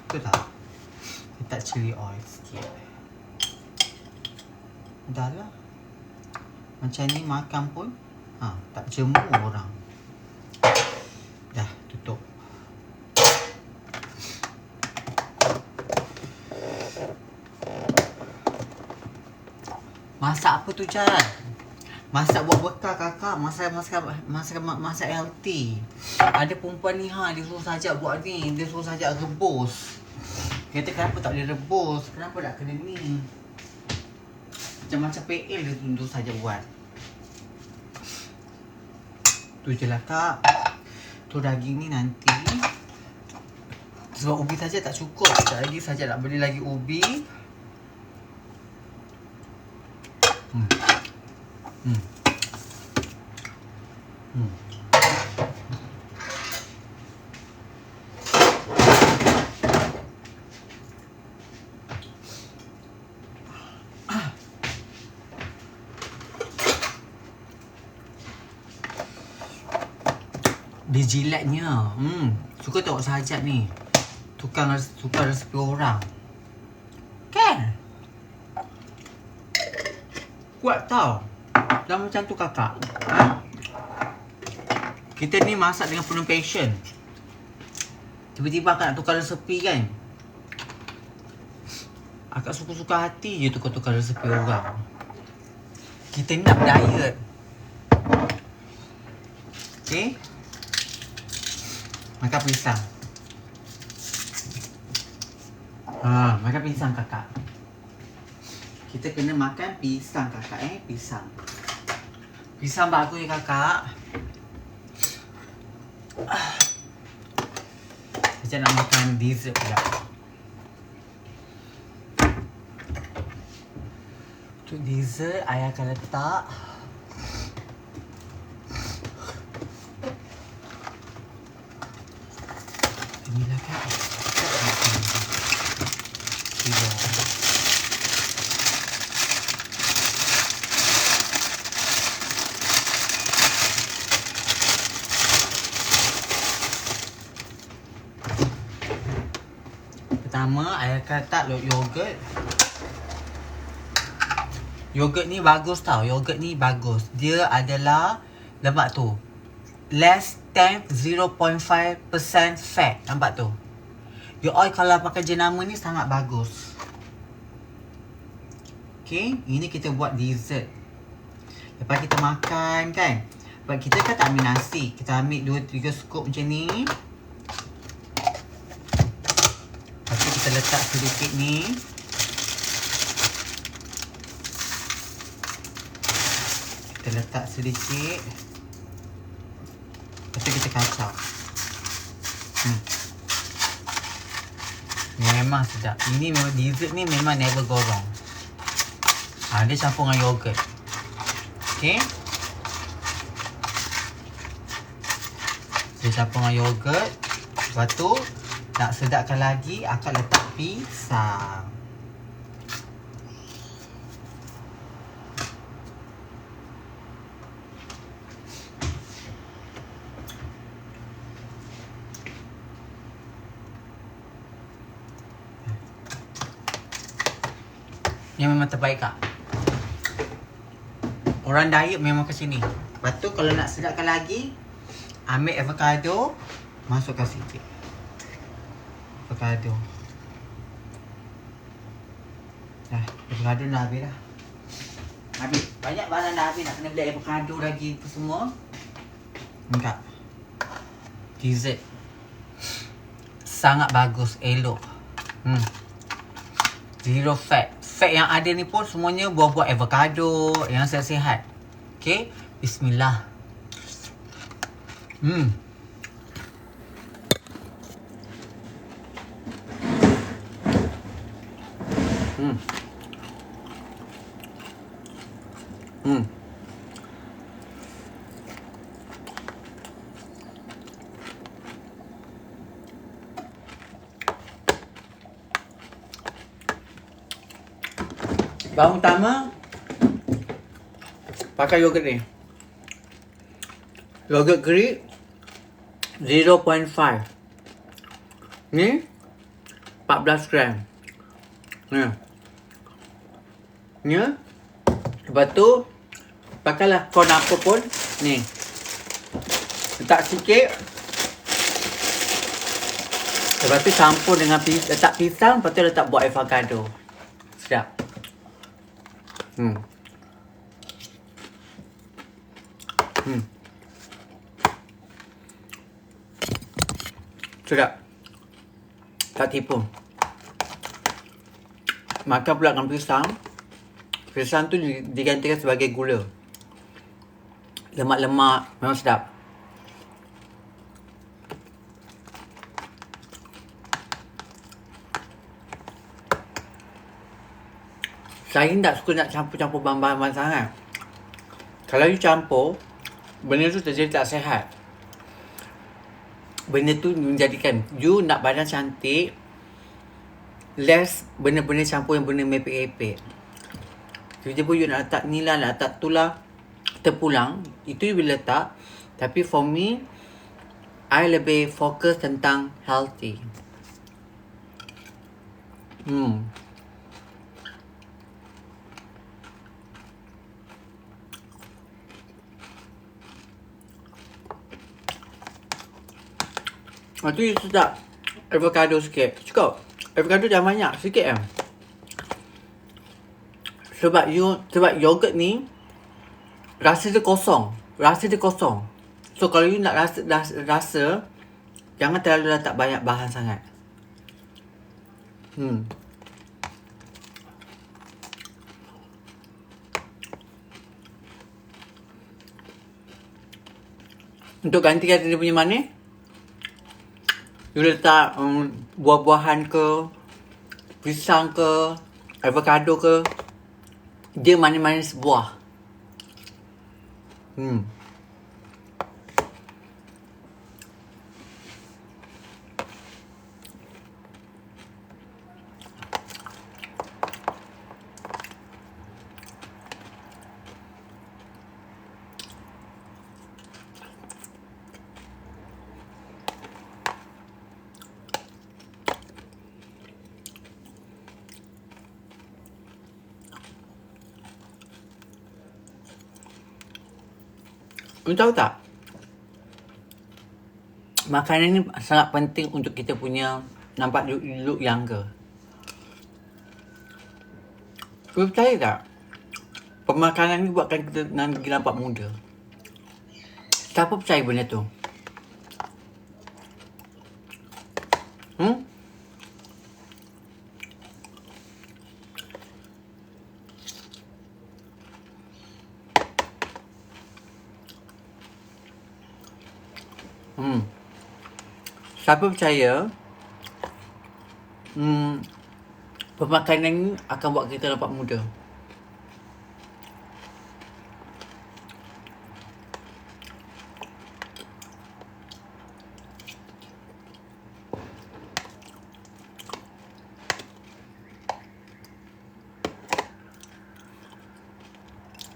Betul tak? Letak chili oil sikit. Dah lah. Macam ni makan pun tak cemur orang. Dah, tutup. Masak apa tu Jan? Masak buat bekal kakak. Masak healthy. Ada perempuan ni dia suruh sajak buat ni. Dia suruh sajak rebus. Kata kenapa tak boleh rebus? Kenapa nak kena ni? Macam-macam PL dia tu saja buat. Tu je lah kak. Tu daging ni nanti. Sebab ubi saja tak cukup. Sekejap lagi saja nak beli lagi ubi. Dia jilatnya. Suka tengok Sajat ni. Tukar resepi orang. Kan? Kuat tau. Dah macam tu kakak. Kita ni masak dengan penuh passion. Tiba-tiba akak nak tukar resepi kan. Akak suka-suka hati je tukar-tukar resepi orang. Kita ni nak diet. Okay. Makan pisang. Makan pisang kakak. Kita kena makan pisang kakak pisang. Pisang bagus ya kakak. Macam nak makan dessert pula. Untuk dessert, ayah akan letak inilah kak. Pertama, ayah akan letak yogurt. Yogurt ni bagus tau. Yogurt ni bagus. Dia adalah lemak tu less than 0.5% fat. Nampak tu? Your oil kalau pakai jenama ni sangat bagus. Okay, ini kita buat dessert. Lepas kita makan kan, sebab kita kan tak ambil nasi, kita ambil 2-3 scoop macam ni. Lepas tu kita letak sedikit ni. Kita letak sedikit. Lepas tu kita kacau. Memang sedap. Ini memang dessert ni memang never go wrong. Dia campur dengan yogurt. Okay. Dia campur dengan yogurt. Lepas tu nak sedapkan lagi, akak letak pisang. Yang memang terbaik kak. Orang diet memang ke sini. Lepas tu kalau nak sedapkan lagi, ambil avocado, masukkan sikit. Avocado. Avocado dah habis dah. Habis. Banyak barang dah habis. Nak kena beli avocado lagi tu semua. Enggak. Dessert. Sangat bagus. Elok. Zero fat. Fat yang ada ni pun semuanya buah-buah avocado yang sihat-sihat. Okay. Bismillah. Bahan utama pakai yogurt ni. Yogurt Greek 0.5. Ni 14 gram. Ni. Lepas tu pakailah corn apa pun ni. Letak sikit. Lepas tu campur dengan letak pisang, lepas tu letak buah avocado. Sedap. Sedap. Tak tipu. Makan pula dengan pisang. Pisang tu digantikan sebagai gula. Lemak-lemak. Memang sedap. Saya tak suka nak campur-campur bahan-bahan sangat. Kalau you campur, benda tu terjadi tak sihat. Benda tu menjadikan you nak badan cantik, less benda-benda campur yang benda mepek-epek. Tiba-tiba you nak letak ni lah, nak letak tu lah, terpulang. Itu you boleh letak. Tapi for me, I lebih fokus tentang healthy. Nanti sedap avocado sikit. Cukup. Avocado jangan banyak, sikit lah. Sebab yogurt ni rasa dia kosong. So kalau you nak rasa jangan terlalu letak banyak bahan sangat. Untuk gantikan dia punya manis, you letak buah-buahan ke, pisang ke, avocado ke. Dia manis-manis buah. You tahu tak? Makanan ni sangat penting untuk kita punya nampak look younger. You percaya tak? Pemakanan ni buatkan kita nampak muda. Siapa percaya benda tu? Siapa percaya pemakanan ni akan buat kita nampak muda?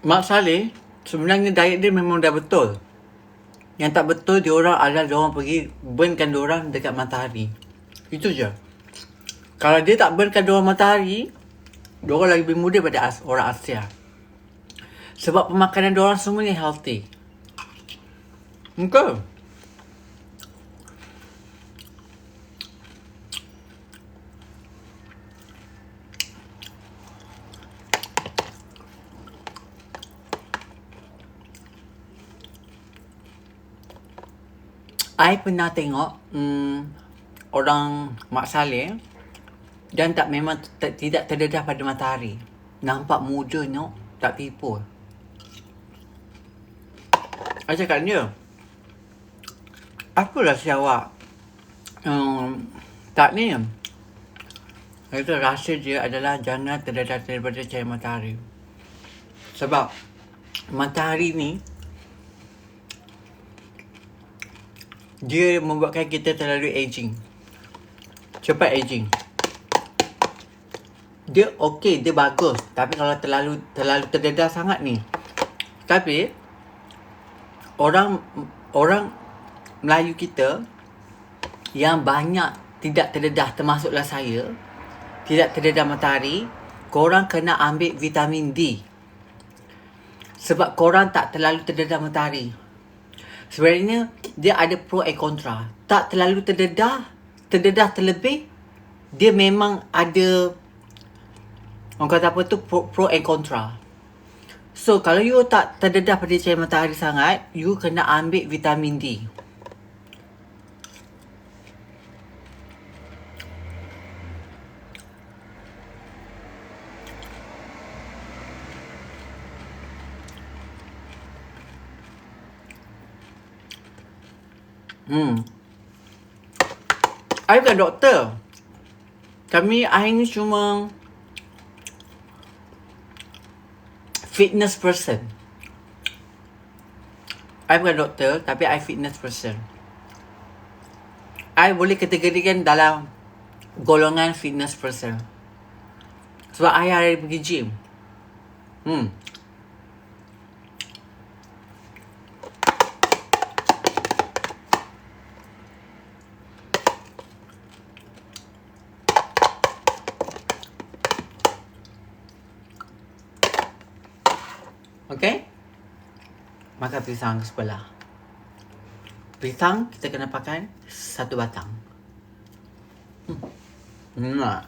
Mak Saleh sebenarnya diet dia memang dah betul. Yang tak betul diorang adalah diorang pergi burnkan diorang dekat matahari. Itu je. Kalau dia tak burnkan diorang matahari, diorang lebih muda pada orang Asia. Sebab pemakanan diorang semuanya healthy. Okay. I pernah tengok orang Mak Saleh dan memang tidak terdedah pada matahari. Nampak muda nyok, tak tipu. I cakap dia, apalah si awak tak ni? Itu rasa dia adalah jangan terdedah daripada cahaya matahari. Sebab matahari ni dia membuatkan kita terlalu aging. Cepat aging. Dia okey, dia bagus. Tapi kalau terlalu terdedah sangat ni. Tapi orang Melayu kita yang banyak tidak terdedah, termasuklah saya, tidak terdedah matahari, korang kena ambil vitamin D. Sebab korang tak terlalu terdedah matahari. Sebenarnya dia ada pro and kontra. Tak terlalu terdedah terlebih, dia memang ada orang kata apa tu, pro and kontra. So kalau you tak terdedah pada cahaya matahari sangat, you kena ambil vitamin D. I bukan doktor. I ni cuma fitness person. I bukan doktor, tapi I fitness person. I boleh kategorikan dalam golongan fitness person. Sebab I hari pergi gym. makan pisang sebelah. Pisang kita kena pakai 1 batang. Enak.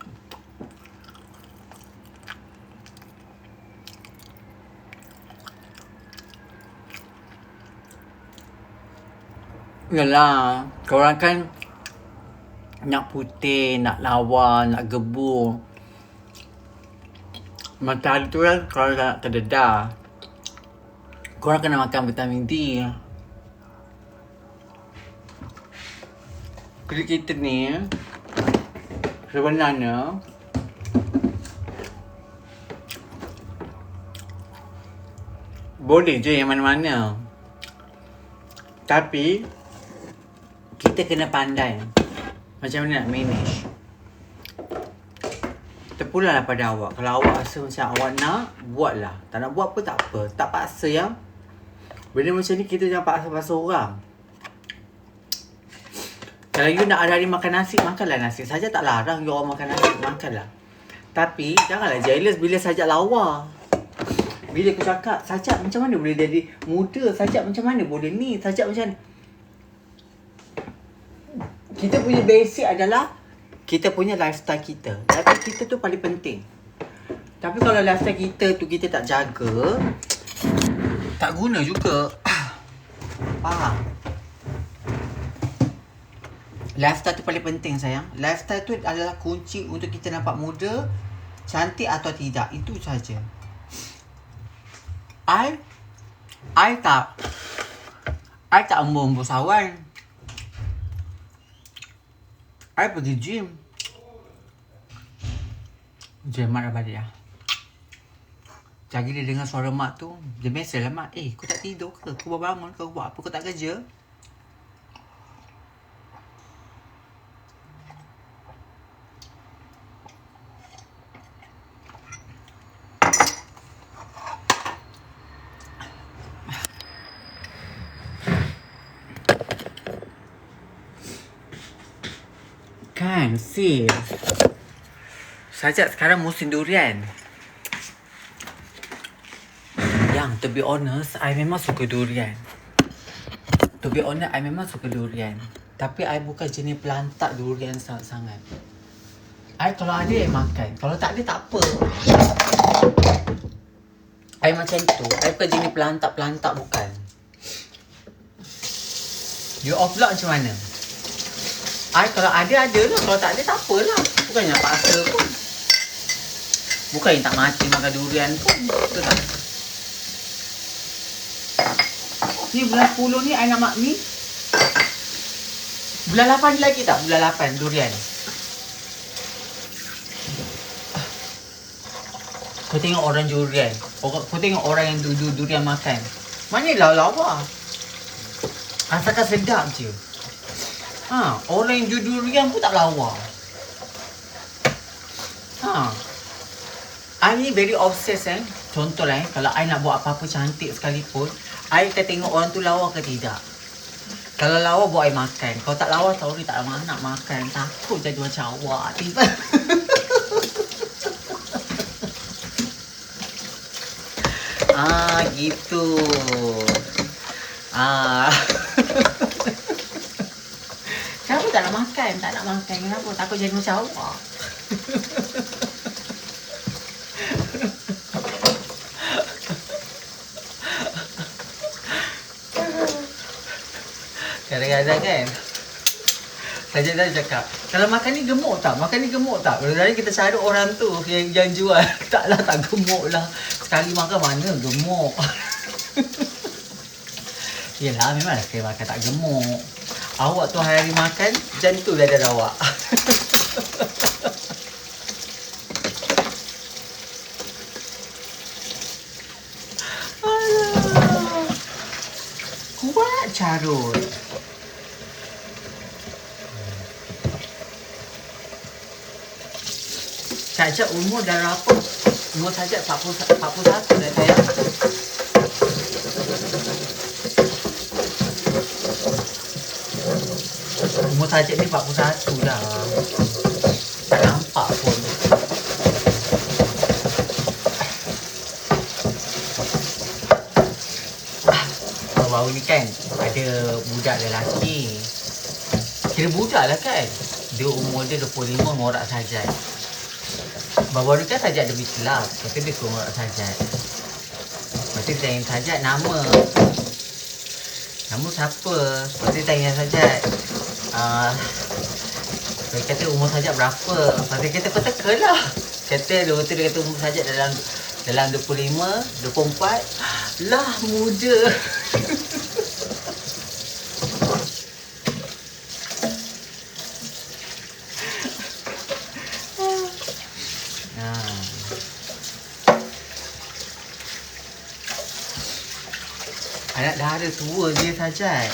Yalah, korang kan nak putih, nak lawa, nak gebur. Macam tu kan korang nak terdedah. Korang kena makan vitamin D. Kulit kita ni sebenarnya boleh je yang mana-mana. Tapi kita kena pandai macam mana nak manage. Terpulang pada awak. Kalau awak rasa macam awak nak, buatlah. Tak nak buat pun tak apa. Tak paksa ya. Benda macam ni kita jangan paksa-paksa orang. Kalau you nak hari-hari makan nasi, makanlah nasi. Saja tak larang you orang makan nasi, makanlah. Tapi janganlah jealous bila sajak lawa. Bila aku cakap, sajak macam mana boleh jadi muda? Sajak macam mana boleh ni? Sajak macam mana? Kita punya basic adalah kita punya lifestyle kita. Lifestyle kita tu paling penting. Tapi kalau lifestyle kita tu kita tak jaga, tak guna juga. Faham? Lifestyle tu paling penting sayang. Lifestyle tu adalah kunci untuk kita nampak muda, cantik atau tidak. Itu saja. I tak embur-embur sawan. I pergi gym. Mak dah balik lah. Lagi dia dengar suara mak tu, dia mesej lah mak, kau tak tidur ke? Kau baru bangun, kau buat apa? Kau tak kerja? Kan, sis. Sajak sekarang musim durian. Yang, to be honest, I memang suka durian. Tapi I bukan jenis pelantak durian sangat-sangat. I kalau ada, I makan. Kalau tak ada, tak apa. I macam tu. I bukan jenis pelantak-pelantak, bukan. You off vlog macam mana? I kalau ada lah. Kalau tak ada, tak apalah. Bukannya nak paksa pun. Bukan yang tak mati makan durian pun. Betul tak? Ni bulan 10 ni I nak mak ni. Bulan 8 lagi tak? Bulan 8 durian. Kau tengok orang durian. Kau tengok orang yang durian makan. Mana lawa-lawa. Asalkan sedap je. Orang yang durian pun tak lawa. I ni very obsessed Contoh lah kalau I nak buat apa-apa cantik sekalipun, I akan tengok orang tu lawa ke tidak. Kalau lawa buat I makan. Kalau tak lawa, sorry tak nak makan. Takut jadi macam awak. Tiba. Gitu. Kenapa tak nak makan? Kenapa? Takut jadi macam awak. Kadang-kadang kan Sajak dah cakap, kalau makan ni gemuk tak? Kadang-kadang kita cari orang tu yang jual. Taklah, tak gemuk lah. Sekali makan mana gemuk. Yelah, memanglah sekali makan tak gemuk. Awak tu hari makan, macam tu badan awak. Alah. Kuat carut. Sajak umur dah berapa? Umur Sajak 41 dah sayang. Umur Sajak ni 41 dah. Tak nampak pun. kan ada budak lelaki. Kira budak lah kan. Dia umur dia 25 ngorak sajat. Baru-baru kan sajat dia pergi kelab. Lepas tu dia suruh ngorak sajat. Lepas tu dia tanya sajat nama. Nama siapa? Lepas tu dia tanya sajat. Dia kata umur sajat berapa? Lepas tu dia kata kau teka lah. Kata dia kata umur sajat dalam 25, 24. Lah muda. Anak dara tua dia sajat.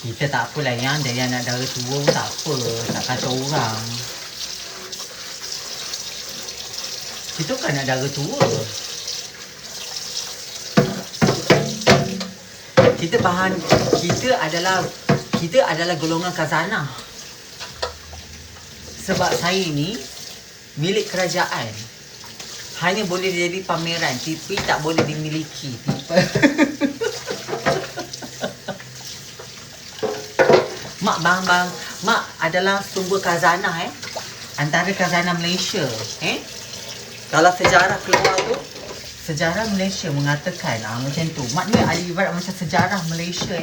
Kita tak apalah yang dari anak dara tua pun tak apa. Tak kata orang. Kita kan anak dara tua. Kita adalah golongan khazanah. Sebab saya ni milik kerajaan. Hanya boleh jadi pameran, tapi tak boleh dimiliki. Mak bang, mak adalah sumber khazanah antara khazanah Malaysia. Kalau sejarah keluar tu, sejarah Malaysia mengatakan macam tu. Mak ni ada ibarat macam sejarah Malaysia.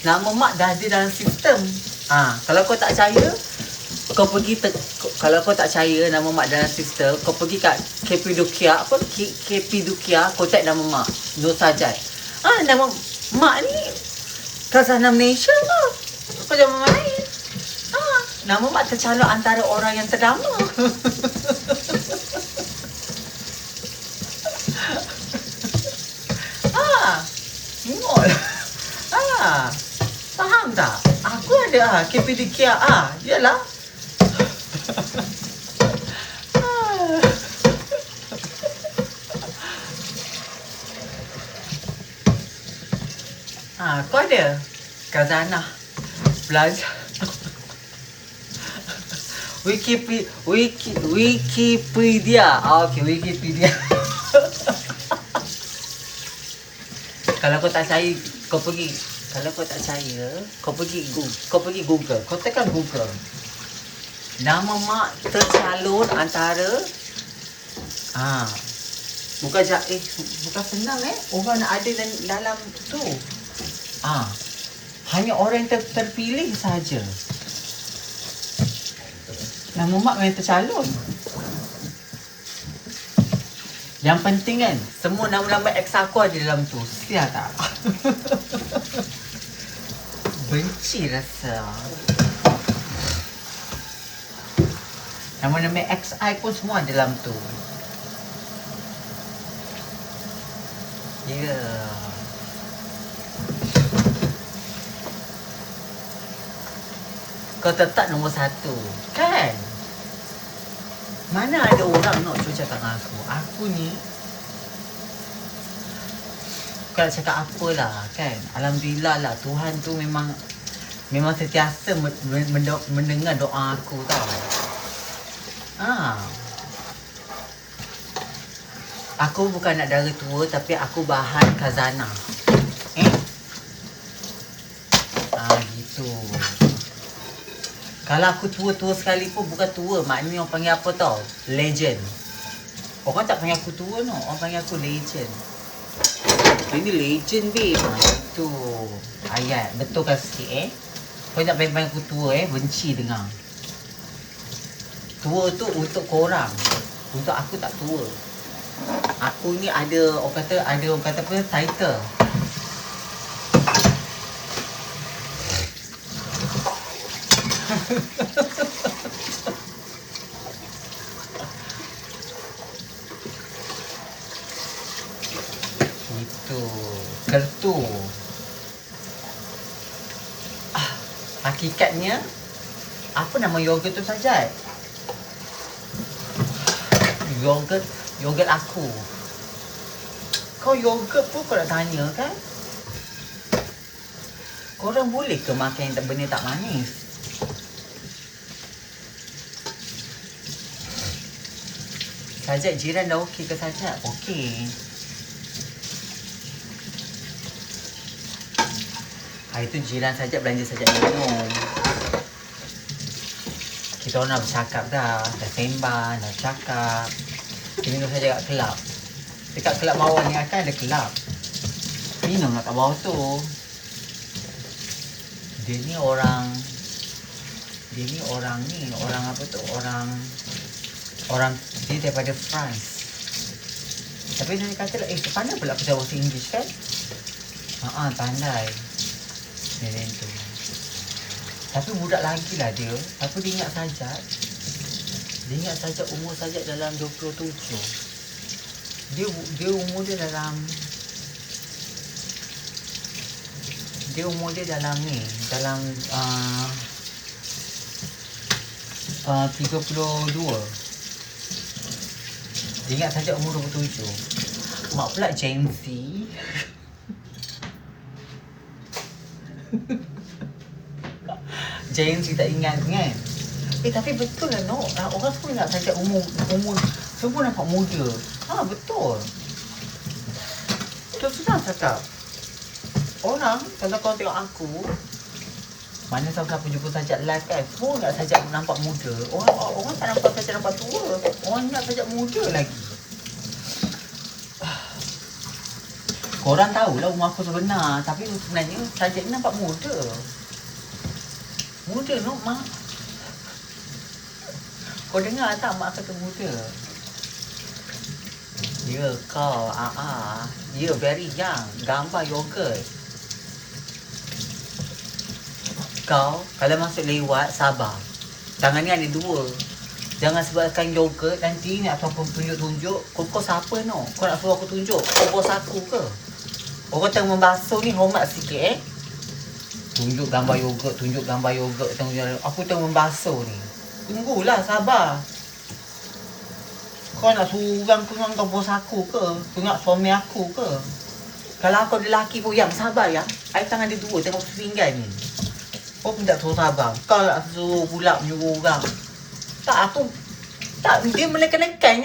Nama mak dah ada dalam sistem. Kalau kau tak percaya, kau pergi kalau kau tak percaya nama mak dalam sistem, kau pergi kat KP Dukia, KP Dukia, kau type nama mak, Nur Sajat. Nama mak ni khazanah Malaysia ke? Kau jangan main. Nama mak tercalon antara orang yang terdama. Tengok. Faham tak? Aku ada KP Dukia. Yalah. Kau ada khazanah belajar. Wikipedia. Okey, Wikipedia. Kalau kau tak percaya, kau pergi. Kalau kau tak percaya, kau pergi Google. Kau tekan Google. Nama mak tercalon antara bukan senang orang nak ada dalam tu. Hanya orang yang terpilih saja. Nama mak memang tercalon. Yang penting kan, semua nama-nama ex aku ada dalam tu. Sial tak? Benci rasa. Nama-nama ex I pun semua ada dalam tu. Ya. Kau tetap nombor 1. Kan? Mana ada orang nak cuci tangan aku? Aku ni bukan nak cakap apalah kan. Alhamdulillah lah, Tuhan tu memang sentiasa mendengar doa aku tau. Aku bukan nak dara tua, tapi aku bahan khazanah. Gitu. Kalau aku tua-tua sekali pun bukan tua. Maknanya orang panggil apa tau? Legend. Orang tak panggil aku tua no. Orang panggil aku legend. Ini legend babe. Itu ayat. Betulkan sikit Kau tak panggil aku tua benci dengar. Tua tu untuk korang. Untuk aku tak tua. Aku ni ada orang kata apa title. Itu kertu. Hakikatnya apa nama yogurt tu saja? Yogurt aku. Kau yogurt pun kau nak tanya kan? Korang boleh ke makan yang benda tak manis? Sajak jiran dah okey ke Sajak? Okey. Hari tu jiran Sajak belanja Sajak minum. Kita orang dah bercakap dah sembang, dah cakap. Kita minum Sajak kat kelab. Dekat kelab bawah ni kan ada kelab. Minum lah kat bawah tu. Dia ni orang apa tu? Orang dia daripada France. Tapi dia kata lah, pandai pula kita bahasa English kan? Pandai. Dia tu. Tapi budak lagi lah dia. Tapi dia ingat Sajak umur Sajak dalam 27. Dia umur dia dalam ni, dalam 32. Dia ingat Sajak umur 27. Mak pula Gen Z. Gen Z tak ingat kan? Tapi betul lah no. Orang semua ingat Sajak umur semua nampak muda. Betul. Terus senang cakap. Orang, kalau korang tengok aku, mana tahu kenapa jumpa Sajak live kan, semua ingat Sajak nampak muda. Orang tak nampak Sajak nampak tua. Orang ingat Sajak muda lagi. Korang tahulah umur aku sebenar, tapi sebenarnya Sajak ni nampak muda. Muda no, mak. Kau dengar tak mak kata muda? Ya kau, ya very young. Gambar yogurt. Kau, kalau masuk lewat, sabar. Tangan ni ada dua. Jangan sebabkan yogurt, nanti nak suruh aku tunjuk-tunjuk. Kau siapa no? Kau nak suruh aku tunjuk? Kau bos aku ke? Orang tengah membasuh ni, hormat sikit Tunjuk gambar yogurt. Aku tengah membasuh ni. Tunggulah, sabar. Kau nak suruh orang tengok kau bos aku ke? Tengok suami aku ke? Kalau aku ada lelaki pun, yang sabar ya. Air tangan dia dua, tengok pinggan ni. Kau pun tak suruh sabar. Kau nak suruh pula menyuruh orang. Tak, dia menekan-nekan.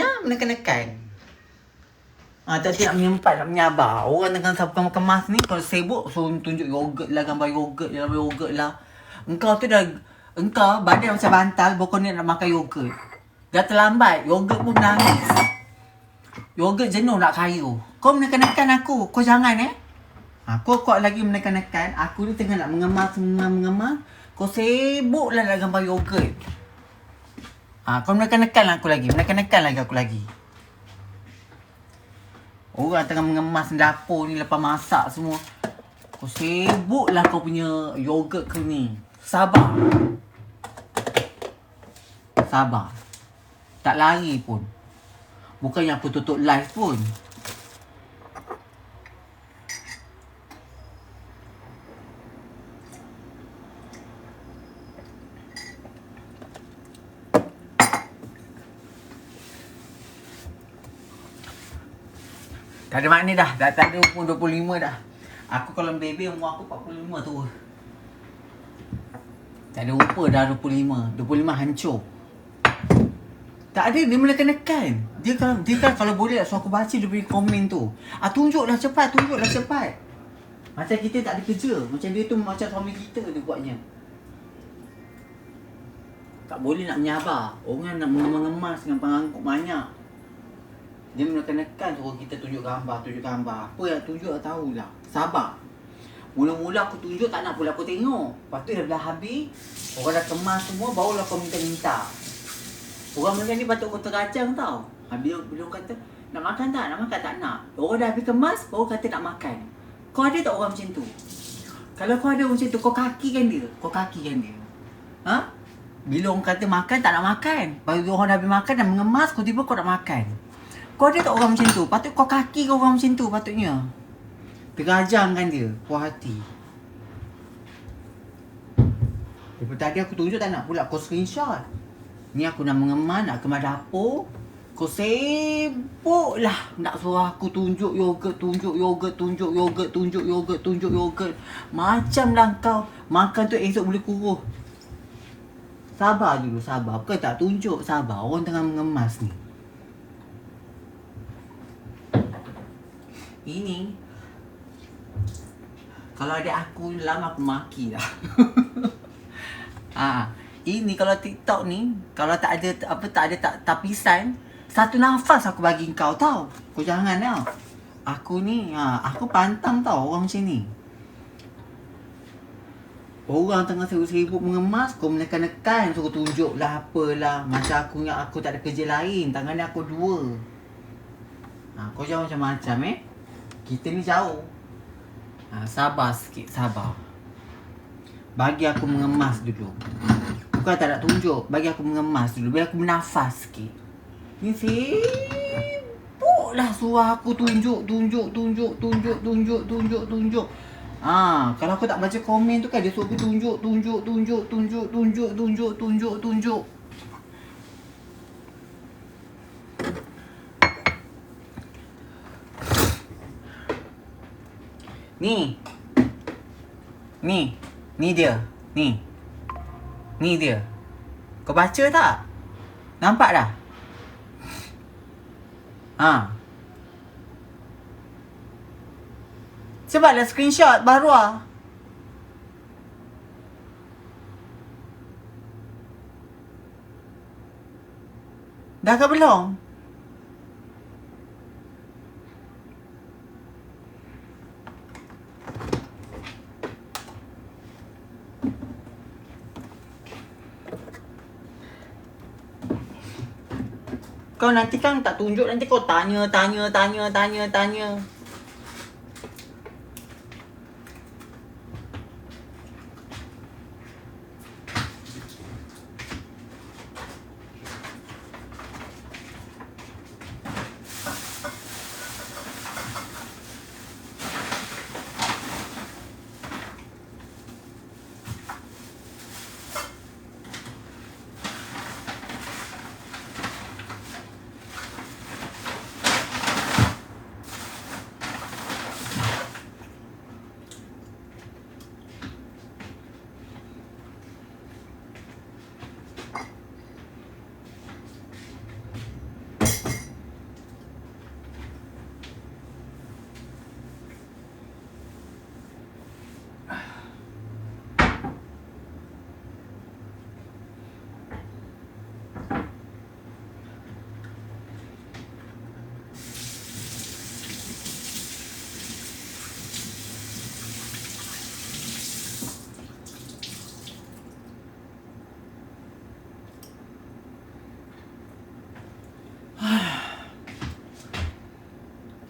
Tadi nak menyempat, nak menyabar. Orang tengah sabar kemas ni, kalau sibuk, suruh tunjuk yogurt lah, gambar yogurt lah. Engkau badan macam bantal, pokok ni nak makan yogurt. Dah terlambat, yogurt pun menangis. Yogurt jenuh nak kayu. Kau menekan-nekan aku, kau jangan Kau kuat lagi menekan-nekan. Aku ni tengah nak mengemas. Kau sibuk lah nak gambar yogurt. Kau menekan-nekan aku lagi. Orang tengah mengemas dapur ni lepas masak semua. Kau sibuk lah kau punya yogurt ke ni. Sabar. Tak lari pun. Bukannya aku tutup live pun. Tak ada makna dah. Dah tak ada umur 25 dah. Aku kalau baby umur aku 45 tu. Tak ada rupa dah 25. 25 hancur. Tak ada, dia menekan-nekan. Dia kan kalau boleh suruh aku baca dia punya komen tu. Tunjuklah cepat. Macam kita tak ada kerja. Macam dia tu macam suami kita dia buatnya. Tak boleh nak menyabar. Orang nak mengemas dengan pengangkut banyak. Dia menekan-nekan suruh kita tunjuk gambar. Apa yang tunjuk tak tahulah. Sabar. Mula-mula aku tunjuk tak nak pula aku tengok. Lepas tu dah habis. Orang dah kemas semua barulah kau minta-minta. Orang macam ni patut kau terkacang tau. Bila kata, nak makan tak? Tak nak. Orang dah habis kemas, baru kata nak makan. Kau ada tak orang macam tu? Kalau kau ada orang macam tu, kau kakikan dia. Bila orang kata makan, tak nak makan. Baru orang dah habis makan, dah mengemas, tiba-tiba kau nak makan. Kau ada tak orang macam tu? Patut kau kaki kau orang macam tu patutnya. Terajangkan dia, puas hati. Lepas tadi aku tunjuk tak nak pula kau screenshot. Ni aku nak mengemas, nak kemas dapur. Kau sibuk lah nak suruh aku tunjuk yogurt. Macam lah kau makan tu esok boleh kuruh. Sabar dulu, sabar. Bukan tak tunjuk, sabar. Orang tengah mengemas ni. Ini kalau adik aku lama aku maki dah. Ini kalau TikTok ni, kalau tak ada tapisan, satu nafas aku bagi kau tau. Kau jangan tau. Aku ni, aku pantang tau orang macam ni. Orang tengah sibuk mengemas, kau menekan-nekan, suruh tunjuk lah apalah. Macam aku ingat aku tak ada kerja lain, tangan ni aku dua. Kau jangan macam-macam Kita ni jauh. Sabar sikit, sabar. Bagi aku mengemas dulu. Bukan tak nak tunjuk, bagi aku mengemas dulu. Bagi aku bernafas sikit. Ni sibuk lah suruh aku tunjuk. Kalau aku tak baca komen tu kan, dia suruh aku tunjuk. Ni dia. Ni dia. Kau baca tak? Nampak dah? Cepatlah screenshot baru Dah ke belum? Kau nanti kan tak tunjuk, nanti kau tanya.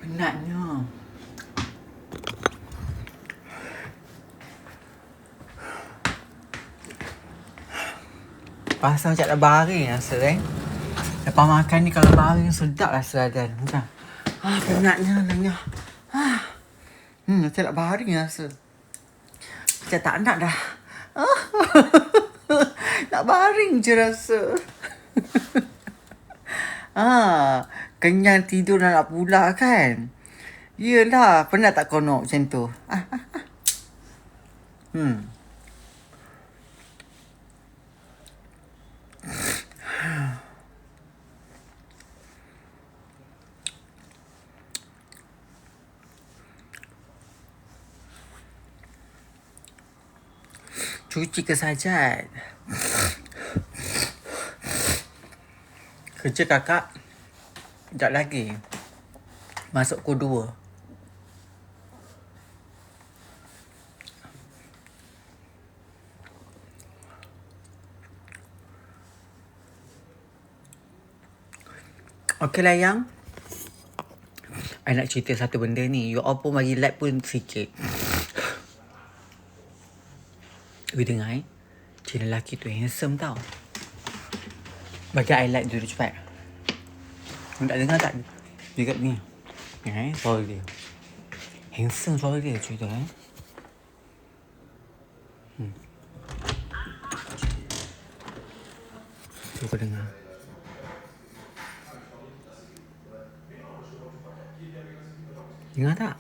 Penatnya. Pasal macam nak baring rasa Lepas makan ni kalau baring sedap rasa kan. Macam penatnya. Macam nak baring rasa. Macam tak nak dah. Nak baring je rasa. Kenyang tidur nak pula kan. Yelah, pernah tak kau nak macam tu? Cuci kesajat. Kerja kakak sekejap lagi. Masuk pukul 2. Okey lah yang I nak cerita satu benda ni. You all pun bagi like pun sikit. You dengar Cina lelaki tu handsome tau. Bagi I like dulu cepat. You tak dengar tak? Dia kat ni. Suara dia. Handsome suara dia cerita Tu kau dengar. Dengar tak?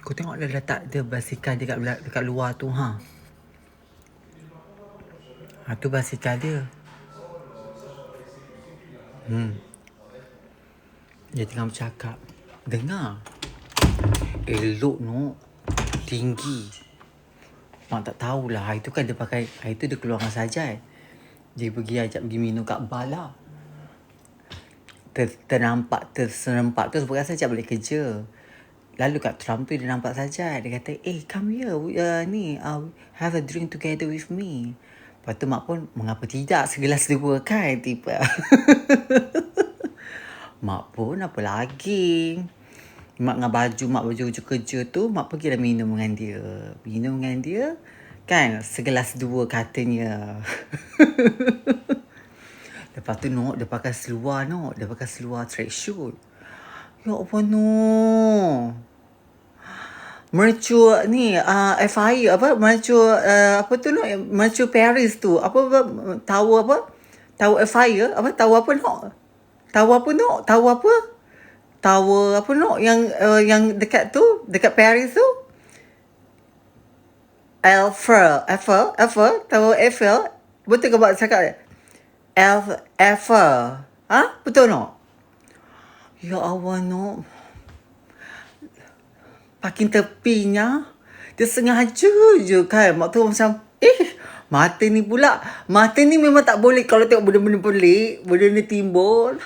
Kau tengok dia letak dia basikal dekat luar tu tu basikal dia. Dia tengah bercakap. Dengar. Elok no. Tinggi. Mak tak tahulah. Hari tu kan dia pakai. Hari tu dia keluar dengan Sajat. Dia ajak pergi minum kat bar lah. Terserempak tu sebab Sajat balik kerja. Lalu kat Trump tu dia nampak Sajat. Dia kata, come here. Have a drink together with me. Lepas tu mak pun, mengapa tidak? Segelas dua kan? Tiba. Mak pun apa lagi? Mak dengan baju kerja tu, mak pergi dah minum dengan dia. Kan, segelas dua katanya. Lepas tu dia pakai seluar Dia pakai seluar tracksuit. Ya apa mercu ni FIA apa mercu apa tu mercu Paris tu apa tahu FIA apa tahu apa yang dekat Paris tu Eiffel tahu Eiffel betul ke mak cakap Eiffel betul ya Allah parking tepinya dia sengaja je kan mak tu macam mata ni memang tak boleh kalau tengok benda-benda pelik benda ni timbul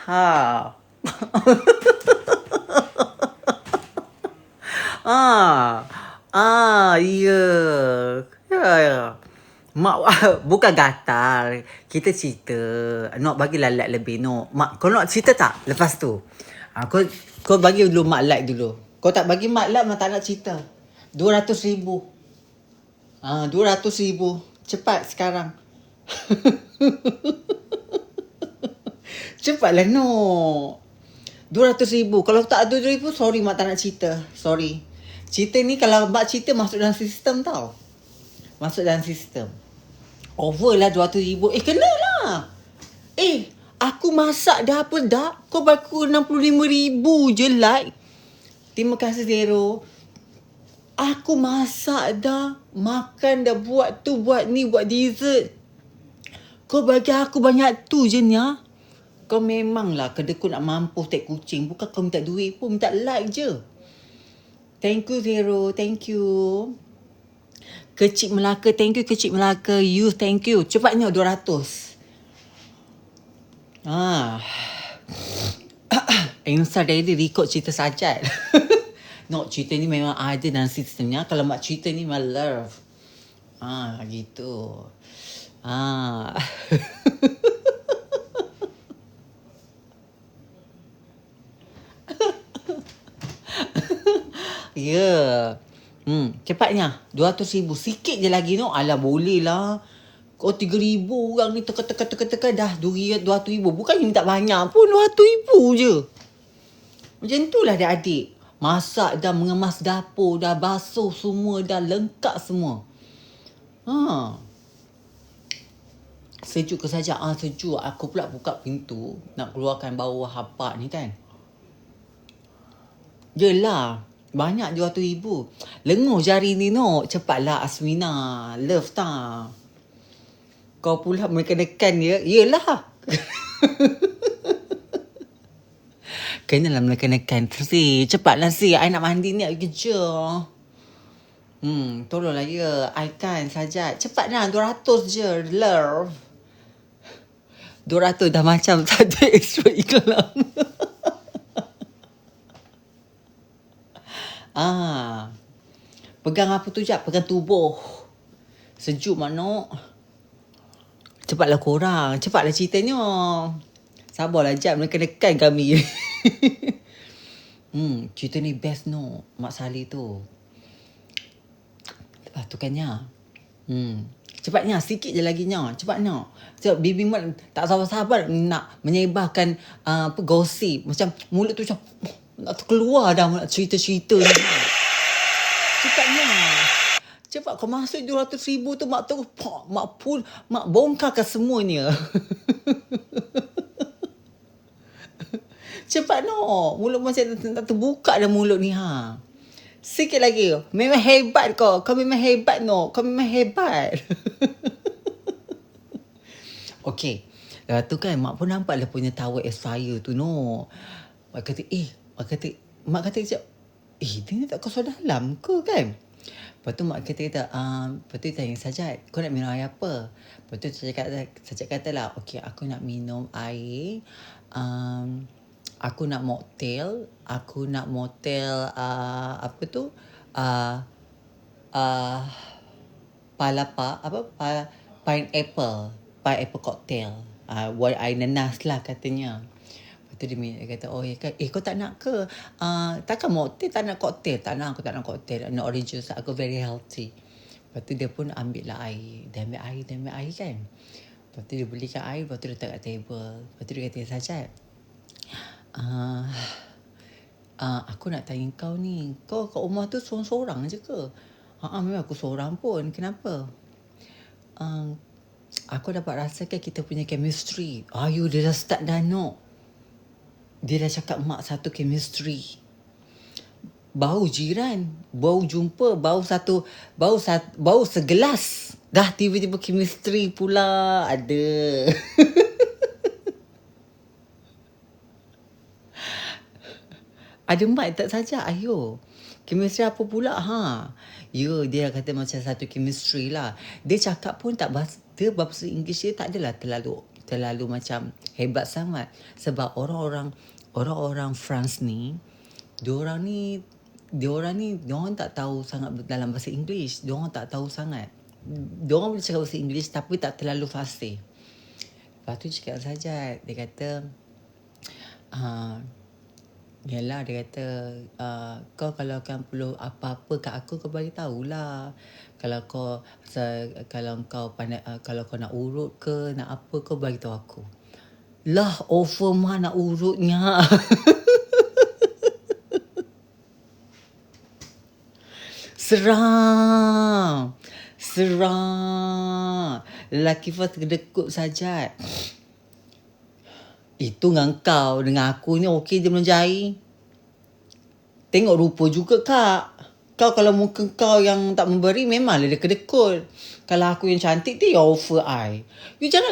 ya mak bukan gatal kita cerita nak bagi like lebih mak kau nak cerita tak lepas tu kau bagi dulu mak like dulu. Kau tak bagi mak like, mak tak nak cerita. 200,000. 200,000. Cepat sekarang. Cepatlah 200,000. Kalau tak 200,000, sorry mak tak nak cerita. Sorry. Cerita ni kalau mak cerita masuk dalam sistem tau. Masuk dalam sistem. Over lah 200,000. Kenalah. Aku masak dah apa dah. Kau bagi 65,000 je like. Terima kasih Zero. Aku masak dah. Makan dah. Buat tu, buat ni, buat dessert. Kau bagi aku banyak tu je ni. Kau memanglah kedekut nak mampus tak kucing. Bukan kau minta duit pun. Minta like je. Thank you Zero. Thank you. Kecik Melaka. Thank you Kecik Melaka. You thank you. Cepatnya 200. Insta Daily record cerita Sajat. Cerita ni memang ada dalam sistemnya. Kalau mak cerita ni memang love. Gitu. Ya. Cepatnya 200,000. Sikit je lagi Alah boleh lah. Kau 3,000 orang ni teka dah 200,000. Bukan minta banyak pun 200,000 je. Macam itulah adik-adik. Masak dah, mengemas dapur dah, basuh semua dah, lengkap semua. Sejuk ke saja? Sejuk. Aku pula buka pintu nak keluarkan bau hapak ni kan. Yelah. Banyak 200,000. Lenguh jari ni Cepatlah Asmina. Love tak? Kau pula menekan dia. Yelah. Kenalah menekan. Si, cepatlah si. I nak mandi ni. I kerja. Tolonglah ya. I kan Sajat. Cepatlah. 200 je. Love. 200 dah macam tak ada extra iklan. Pegang apa tu jap? Pegang tubuh. Sejuk maknuk. Cepatlah korang. Cepatlah ceritanya. Sabarlah jap. Menekan kami. Cerita ni best Mak Salih tu. Lepas tu kannya. Cepatnya. Sikit je lagi Cepatnya. Sebab Bibi Mat tak sabar-sabar nak menyebarkan gosip. Macam mulut tu macam nak terkeluar dah nak cerita-cerita ni. Cepatnya. Cepat kau masuk 200,000 tu mak terus mak bongkarkan semuanya. Cepat mulut macam tak terbuka dah mulut ni Sikit lagi. Memang hebat kau. Kau memang hebat Kau memang hebat. Okey. Lepas tu kan mak pun nampak dia punya tower air fryer tu Mak kata sekejap, dia ni tak kosong dalam ke kan? Lepas tu mak kata, lepas tu tanya Sajat, kau nak minum air apa? Lepas tu Sajat kata lah, okay, aku nak minum air, aku nak mocktail, apa tu, pineapple cocktail. Air nanas lah katanya. Lepas tu dia kata, kau tak nak ke? Takkan mocktail, tak nak cocktail? Tak nak, aku tak nak cocktail. Nak orange juice, aku very healthy. Lepas tu dia pun ambil lah air. Dia ambil air kan. Lepas tu dia belikan air, lepas tu dia letak kat table. Lepas tu dia kata, Sajat, aku nak tanya kau ni, kau kat rumah tu seorang-seorang je ke? Memang aku seorang pun. Kenapa? Aku dapat rasakan kita punya chemistry. Dia dah start dah nak. Dia dah cakap mak satu chemistry. Bau jiran, bau jumpa, bau segelas. Dah tiba-tiba chemistry pula ada. Ada mak tak saja, ayo. Chemistry apa pula? Dia kata macam satu chemistry lah. Dia cakap pun dia bahasa Inggeris dia tak adalah terlalu macam hebat sangat. Sebab orang-orang France ni, diorang tak tahu sangat dalam bahasa Inggeris. Diorang tak tahu sangat. Diorang boleh cakap bahasa Inggeris tapi tak terlalu fasih. Lepas tu cakap saja, dia kata, yalah, dia kata, kau kalau kan perlu apa-apa kat aku, kau bagi tahulah. Kalau kau pandai, kalau kau nak urut ke, nak apa, kau bagi tahu aku. Lah, offer mah nak urutnya. Seram. Lelaki first kedekut saja. Itu dengan kau, dengan aku ni okey je belum jahit. Tengok rupa juga kak. Kau kalau muka kau yang tak memberi, memanglah dia kedekut. Kalau aku yang cantik, dia offer I. You jangan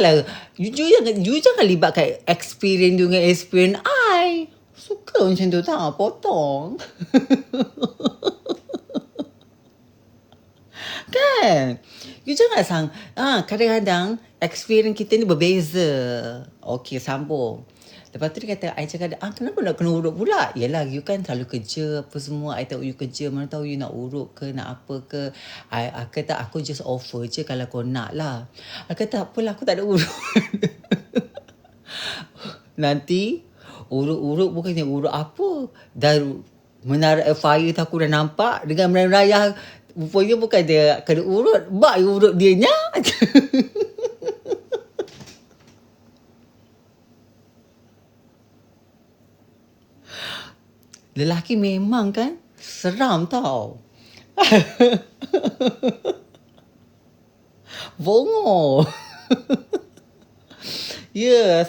libatkan experience dengan experience I. Suka macam tu tak? Potong. Kan? You jangan kadang-kadang experience kita ni berbeza. Okey, sambung. Lepas tu dia kata, I cakap, kenapa nak kena urut pula? Yelah, you kan selalu kerja apa semua. I tahu you kerja, mana tahu you nak urut ke, nak apa ke. I kata, aku just offer je kalau kau nak lah. I kata, apalah, aku tak ada urut. Nanti, urut bukannya urut apa. Dan menara fire tu aku dah nampak. Dengan merayah, rupanya bukan dia kena urut. Bak you urut dia nya. Lelaki memang kan seram tau. Bongo.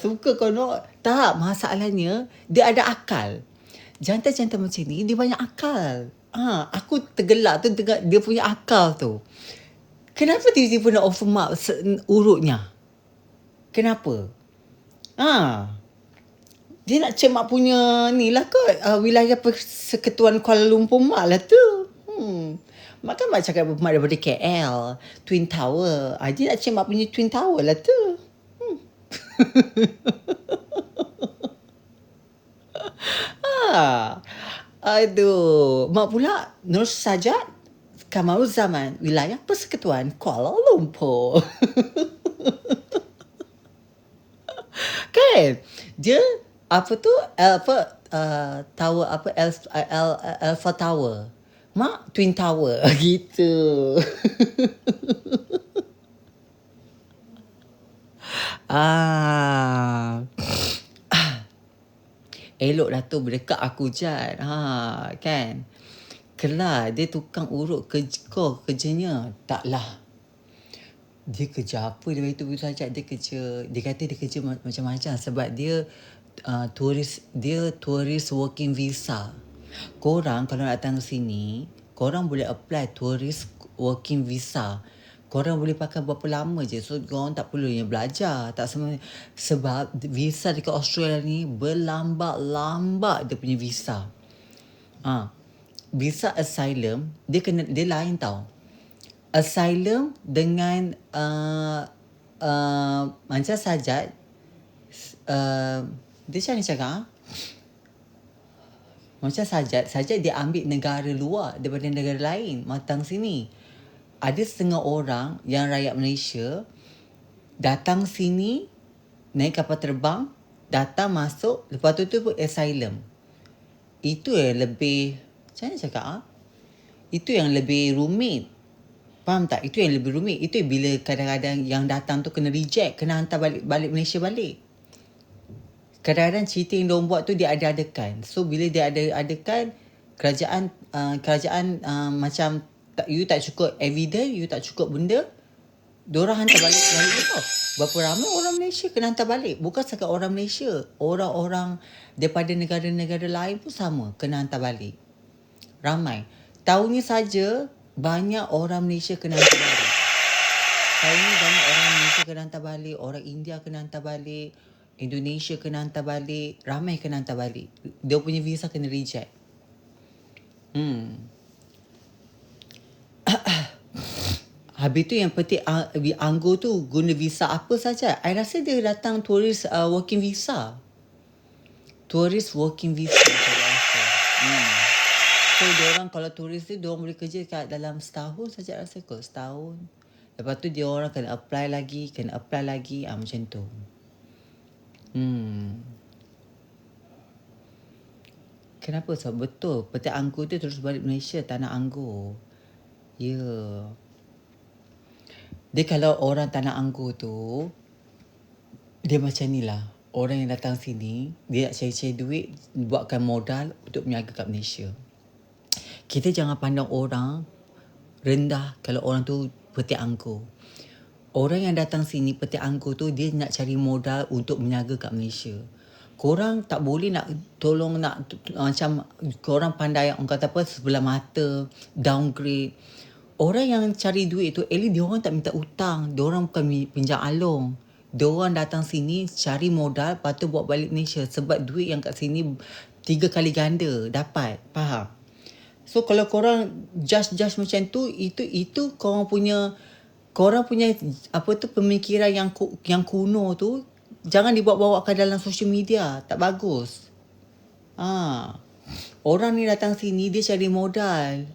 Suka kau nak. Tak, masalahnya dia ada akal. Jantan-jantan macam ni dia banyak akal. Aku tergelak tu dia punya akal tu. Kenapa tiba-tiba nak offer mak urutnya? Kenapa? Dia nak cek mak punya ni lah kot. Wilayah Persekutuan Kuala Lumpur mak lah tu. Mak kan mak cakap mak daripada KL. Twin Tower. Dia nak cek mak punya Twin Tower lah tu. Aduh. Mak pula Nur Sajat Kamaruzzaman, Wilayah Persekutuan Kuala Lumpur. Kan? Dia tower Alpha Tower. Mak Twin Tower. Gitu. Elok dah tu berdekat aku Jad. Kan? Kelah dia tukang urut kerjanya. Taklah. Dia kerja apa dia itu saja. Dia kata dia kerja macam-macam sebab dia tourist working visa. Korang kalau nak datang ke sini, korang boleh apply tourist working visa. korang boleh pakai berapa lama je. So korang tak perlu yang belajar. Tak semua. Sebab visa dekat Australia ni berlambat-lambat dia punya visa. Visa asylum dia lain tau. Asylum dengan macam Sajat, dia macam mana cakap? Macam Sajat dia ambil negara luar daripada negara lain matang sini. Ada setengah orang yang rakyat Malaysia datang sini naik kapal terbang, datang masuk, lepas tu pun asylum. Itu yang lebih, macam mana cakap? Itu yang lebih rumit. Faham tak? Itu yang lebih rumit. Itu bila kadang-kadang yang datang tu kena reject, kena hantar balik Malaysia balik. Kadang-kadang cerita yang diorang buat tu dia ada-adakan. So bila dia ada-adakan, kerajaan macam you tak cukup evidence, you tak cukup benda, diorang hantar balik tau. Berapa ramai orang Malaysia kena hantar balik. Bukan sekadar orang Malaysia, orang-orang daripada negara-negara lain pun sama kena hantar balik. Ramai. Tahun ni saja banyak orang Malaysia kena hantar balik. Tahun ni banyak orang Malaysia kena hantar balik, orang India kena hantar balik, Indonesia kena hantar balik, ramai kena hantar balik. Dia punya visa kena reject. Habis tu yang petik anggur tu guna visa apa saja. I rasa dia datang tourist working visa. Tourist working visa. So diorang kalau turis tu diorang boleh kerja kat dalam setahun saja rasa kot. Setahun. Lepas tu diorang kena apply lagi. Macam tu. Kenapa? Sebab betul. Petik anggur tu terus balik Malaysia. Tanah anggur. Ya. Dia kalau orang tanah anggur tu, dia macam ni lah. Orang yang datang sini, dia nak cari-cari duit, buatkan modal untuk berniaga kat Malaysia. Kita jangan pandang orang rendah kalau orang tu petik anggur. Orang yang datang sini petik anggur tu, dia nak cari modal untuk berniaga kat Malaysia. Korang tak boleh nak tolong nak macam korang pandai orang kata apa sebelah mata, downgrade. Orang yang cari duit tu, at least diorang tak minta hutang. Diorang bukan pinjam along. Diorang datang sini cari modal, lepas tu buat balik Malaysia. Sebab duit yang kat sini 3 kali ganda dapat. Faham? So kalau korang judge macam tu, itu korang punya apa tu pemikiran yang kuno tu jangan dibawa-bawa ke dalam social media. Tak bagus. Orang ni datang sini dia cari modal.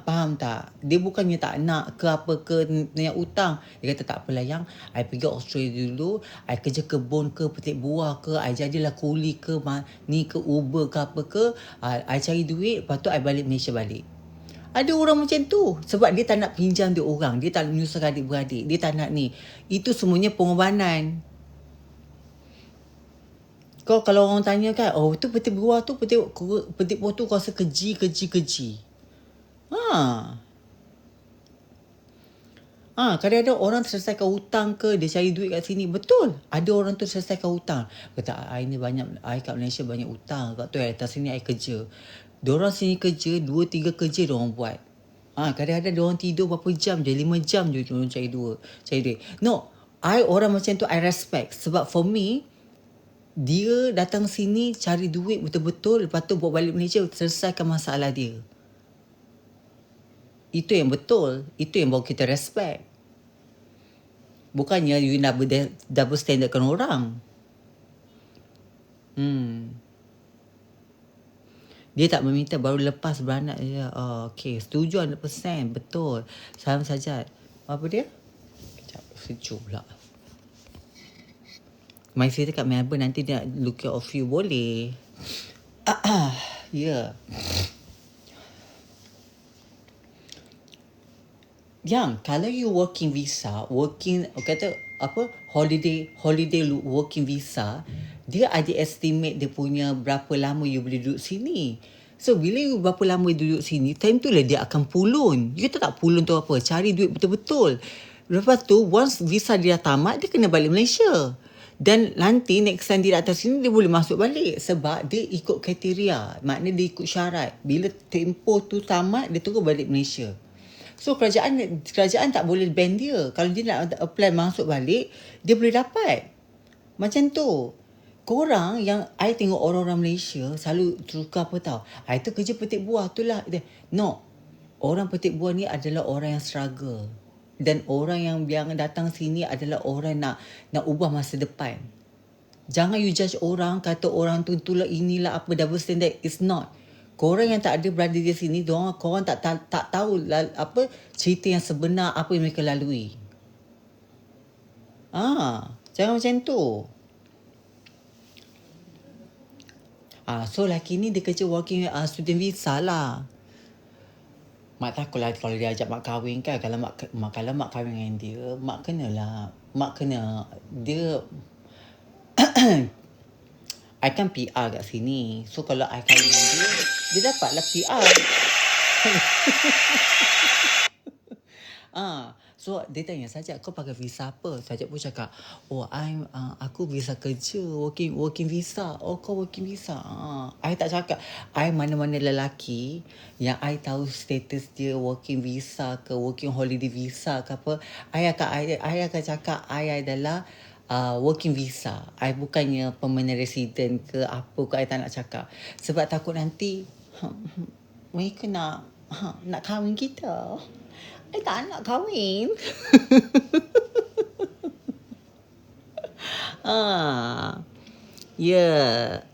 Faham tak? Dia bukannya tak nak ke apa ke nak hutang. Dia kata tak apalah yang I pergi Australia dulu, I kerja kebun ke, petik buah ke, I jadilah kuli ke, ni ke Uber ke apa ke, I cari duit, lepas tu I balik Malaysia balik. Ada orang macam tu. Sebab dia tak nak pinjam dia orang. Dia tak nak menyusahkan adik-beradik. Dia tak nak ni. Itu semuanya pengorbanan. Kalau orang tanya kan, oh tu petik buah tu, petik buah tu kau rasa keji. Kadang-kadang orang selesaikan hutang ke, dia cari duit kat sini. Betul. Ada orang tu selesaikan hutang. Kata, I ni banyak, I kat Malaysia banyak hutang. Kat tu, atas sini I kerja. Diorang sini kerja, 2-3 kerja diorang buat. Kadang-kadang diorang tidur berapa jam je, 5 jam je diorang cari duit. No, orang macam tu I respect. Sebab for me, dia datang sini cari duit betul-betul, lepas tu bawa balik Malaysia, selesaikan masalah dia. Itu yang betul. Itu yang bawa kita respect. Bukannya you nak double standardkan orang. Dia tak meminta, baru lepas beranak je. Okay, setuju 100%. Betul. Salam Sajat. Apa dia? Sekejap, sejuk pula. My sister kat Melbourne, nanti dia nak look of you. Boleh. Ya. Yang kalau you working visa, kata apa, holiday working visa, dia ada estimate dia punya berapa lama you boleh duduk sini. So bila you berapa lama duduk sini, time tu lah dia akan pulun. You tahu tak pulun tu apa? Cari duit betul-betul. Lepas tu once visa dia tamat, dia kena balik Malaysia. Dan nanti next time dia datang sini, dia boleh masuk balik. Sebab dia ikut kriteria. Maknanya dia ikut syarat. Bila tempoh tu tamat, dia terus balik Malaysia. So kerajaan tak boleh ban dia. Kalau dia nak apply masuk balik, dia boleh dapat. Macam tu. Korang yang I tengok orang-orang Malaysia selalu suka apa tau. I tu kerja petik buah tu lah. No. Orang petik buah ni adalah orang yang struggle. Dan orang yang datang sini adalah orang nak ubah masa depan. Jangan you judge orang, kata orang tu itulah inilah apa double standard. It's not. Korang yang tak ada berada di sini, korang tak tahu apa cerita yang sebenar apa yang mereka lalui. Jangan macam tu. So laki ni dia kerja working student visa lah. Mak takutlah kalau dia ajak mak kahwin kan. Kalau mak kahwin dengan dia, mak kena dia I kan PR kat sini. So kalau I kahwin dengan dia dapatlah PR. So dia tanya Sajak, kau pakai visa apa? Sajak pun cakap, aku visa kerja, working visa. Oh, kau working visa. I tak cakap. I mana-mana lelaki yang I tahu status dia working visa ke working holiday visa ke apa, I akan cakap I adalah working visa. I bukannya permanent resident ke apa ke, I tak nak cakap. Sebab takut nanti mereka nak kahwin kita. I tak nak kahwin. Yeah.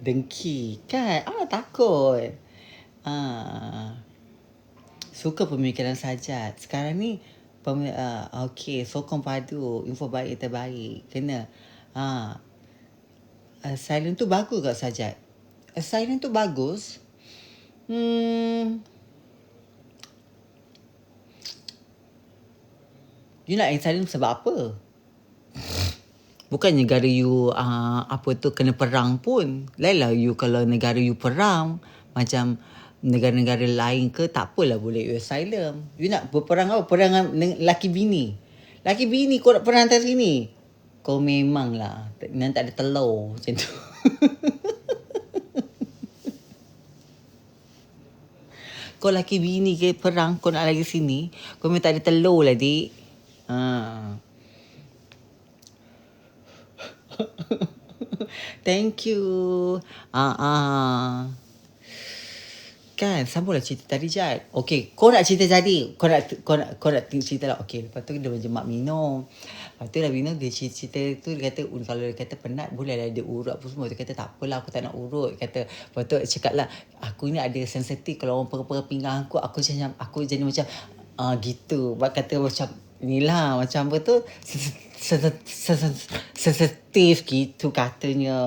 Dengki kan? Takut. Suka pemikiran Sajat. Sekarang ni okay, sokong padu, info baik terbaik. Kena. Silent tu bagus kat Sajat. Silent tu bagus. You nak silent sebab apa? Bukan negara you kena perang pun. Lainlah you kalau negara you perang, macam negara-negara lain ke, tak apalah boleh you asylum. You nak berperang apa? Perang laki bini. Laki bini kau nak perang atas sini. Kau memanglah tak ada telur macam tu. Kau laki bini ke perang, kau nak lagi sini, kau memang tak ada telur lah, dik. Thank you. Kan, sambunglah cerita tadi, Jad. Okay, kau nak cerita tadi. Kau nak cerita lah. Okay, lepas tu dia macam mak minum. Lepas tu dah minum, dia cerita tu, dia kata, kalau dia kata penat, boleh lah dia urut apa semua. Dia kata, tak apalah, aku tak nak urut. Kata, lepas tu cakap lah, aku ni ada sensitif. Kalau orang pera-pera pinggang aku jadi macam, gitu. Kata macam, inilah, macam apa tu, sensitif gitu katanya.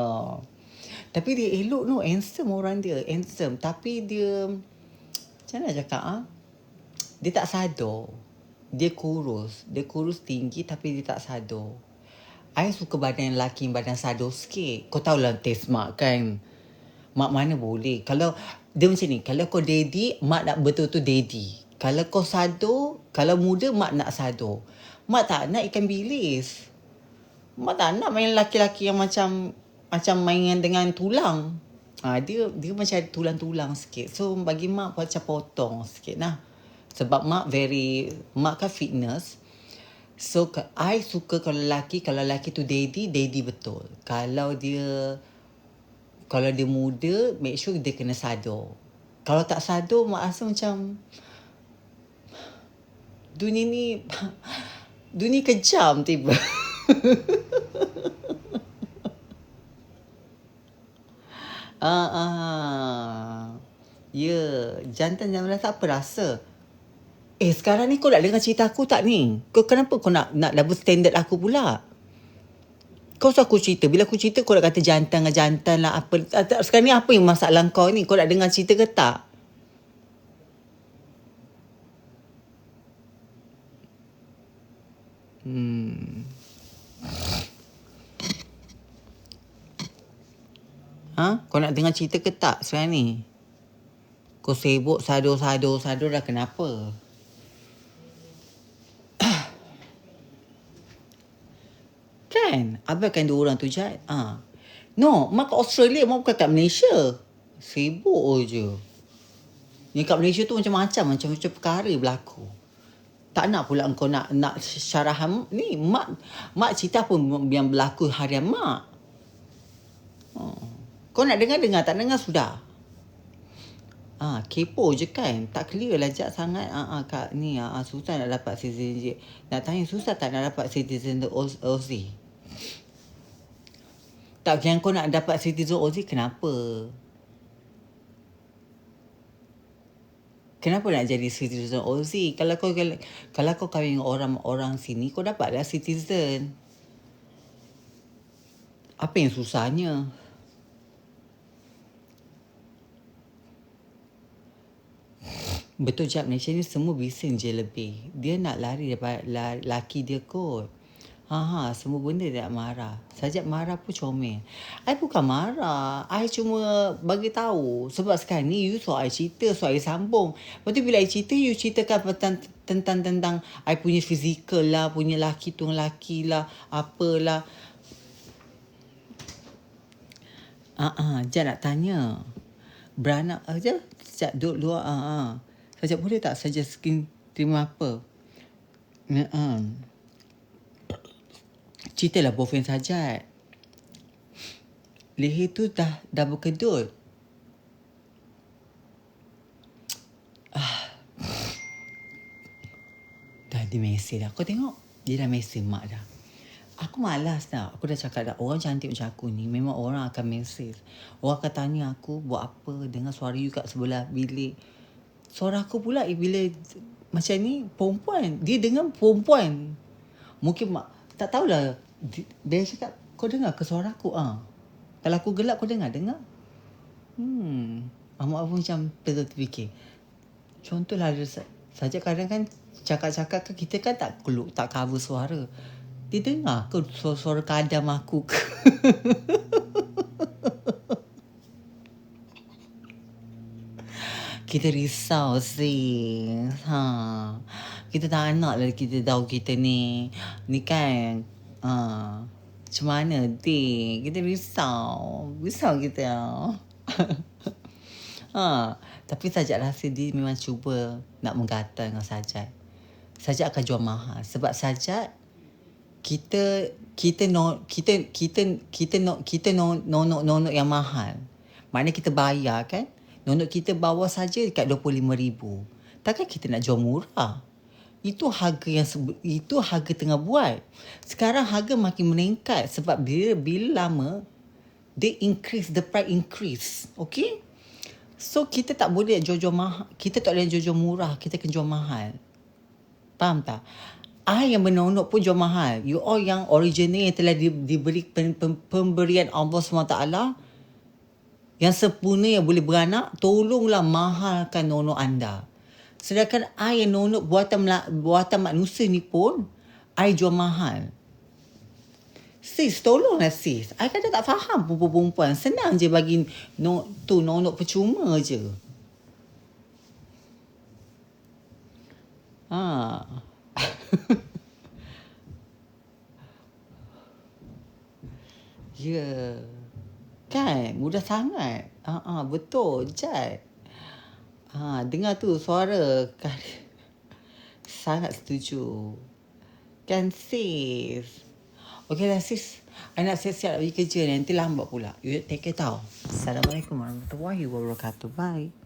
Tapi dia elok no, handsome orang dia, handsome. Tapi dia, macam mana cakap dia tak sadar. Dia kurus tinggi tapi dia tak sadar. I suka badan lelaki, badan sadar sikit. Kau tahulah taste mak kan. Mak mana boleh. Kalau dia macam ni, kalau kau daddy, mak nak betul-betul daddy. Kalau kau sadar, kalau muda, mak nak sadar. Mak tak nak ikan bilis. Mak tak nak main lelaki-lelaki yang macam mainan dengan tulang. Dia macam ada tulang-tulang sikit. So bagi mak macam potong sikit lah. Sebab mak kan fitness. So I suka kalau lelaki tu daddy betul. Kalau dia muda, make sure dia kena sadar. Kalau tak sadar, mak rasa macam dunia kejam tiba. Jantan tak apa rasa. Sekarang ni kau nak dengar cerita aku tak ni? Kenapa kau nak double standard aku pula? Kau suruh aku cerita. Bila aku cerita kau nak kata jantan lah apa. Sekarang ni apa yang masalah kau ni? Kau nak dengar cerita ke tak? Kau nak dengar cerita ke tak sekarang ni? Kau sibuk sado dah kenapa? Kan? Abaikan dua orang tu, Jad. No, mak kat Australia, mak bukan kat Malaysia. Sibuk je. Yang kat Malaysia tu macam-macam perkara berlaku. Tak nak pula engkau nak syarahan ni. Mak cerita apa yang berlaku harian mak. Kau nak dengar, tak dengar sudah. Kepo je kan. Tak clear lah Jad sangat. Kak ni susah nak dapat citizen. Nak tanya susah tak nak dapat citizen OZ? Tak, yang kau nak dapat citizen OZ kenapa? Kenapa nak jadi citizen OZ? Kalau kau kahwin orang sini, kau dapatlah citizen. Apa yang susahnya? Betul Jap, Malaysia ni semua bising je lebih. Dia nak lari daripada laki dia kot. Semua benda dia nak marah. Sajak marah pun comel. I bukan marah. I cuma bagi tahu. Sebab sekarang ni you suruh I cerita, suruh I sambung. Lepas tu bila I cerita, you ceritakan tentang I punya fizikal lah, punya laki tu laki lah, apalah. Jap nak tanya. Beranak aja. Sajak duduk luar. Sajak boleh tak saja skin terima apa? Ceritalah boyfriend Sajak. Leher tu dah berkedut. Dah dia mesej dah. Kau tengok. Dia dah mesej mak dah. Aku malas dah. Aku dah cakap dah. Orang cantik macam aku ni. Memang orang akan mesej. Orang akan tanya aku buat apa. Dengar suara you kat sebelah bilik. Suara aku pula bila macam ni perempuan. Dia dengar perempuan. Mungkin mak. Tak tahulah. Dia cakap, kau dengar ke suara aku? Kalau aku gelap, kau dengar? Mak pun macam terfikir. Contohlah, saja kadang kan cakap-cakap kan kita kan tak cover suara. Dia dengar ke suara kadam aku ke? Kita risau sis. Kita tak nak lah kita tahu kita ni kan. Macam mana kita risau kita. Tapi Sajak rasa dia memang cuba nak menggatal dengan Sajak. Sajak akan jual mahal sebab Sajak kita nonok yang mahal. Maknanya kita bayar kan. Nonok kita bawa saja dekat 25,000. Takkan kita nak jual murah? Itu harga tengah buat. Sekarang harga makin meningkat sebab bila lama they the price increase. Okay? So kita tak boleh jual mahal. Kita tak boleh jual murah, kita kena jual mahal. Faham tak? Yang menonok pun jual mahal. You all yang original yang telah diberi pemberian Allah SWT, yang sempurna yang boleh beranak, tolonglah mahalkan nonok anda. Sedangkan yang nonok buatan manusia ni pun I jual mahal. Sis, tolonglah sis. I kadang tak faham perempuan. Senang je bagi nonok percuma je. Ya. Kan? Mudah sangat. Betul. Jad. Dengar tu suara. Sangat setuju. Kan sis? Okey lah sis. I nak siap-siap nak pergi kerja. Nanti lambat pula. You take care tau. Assalamualaikum warahmatullahi wabarakatuh. Bye.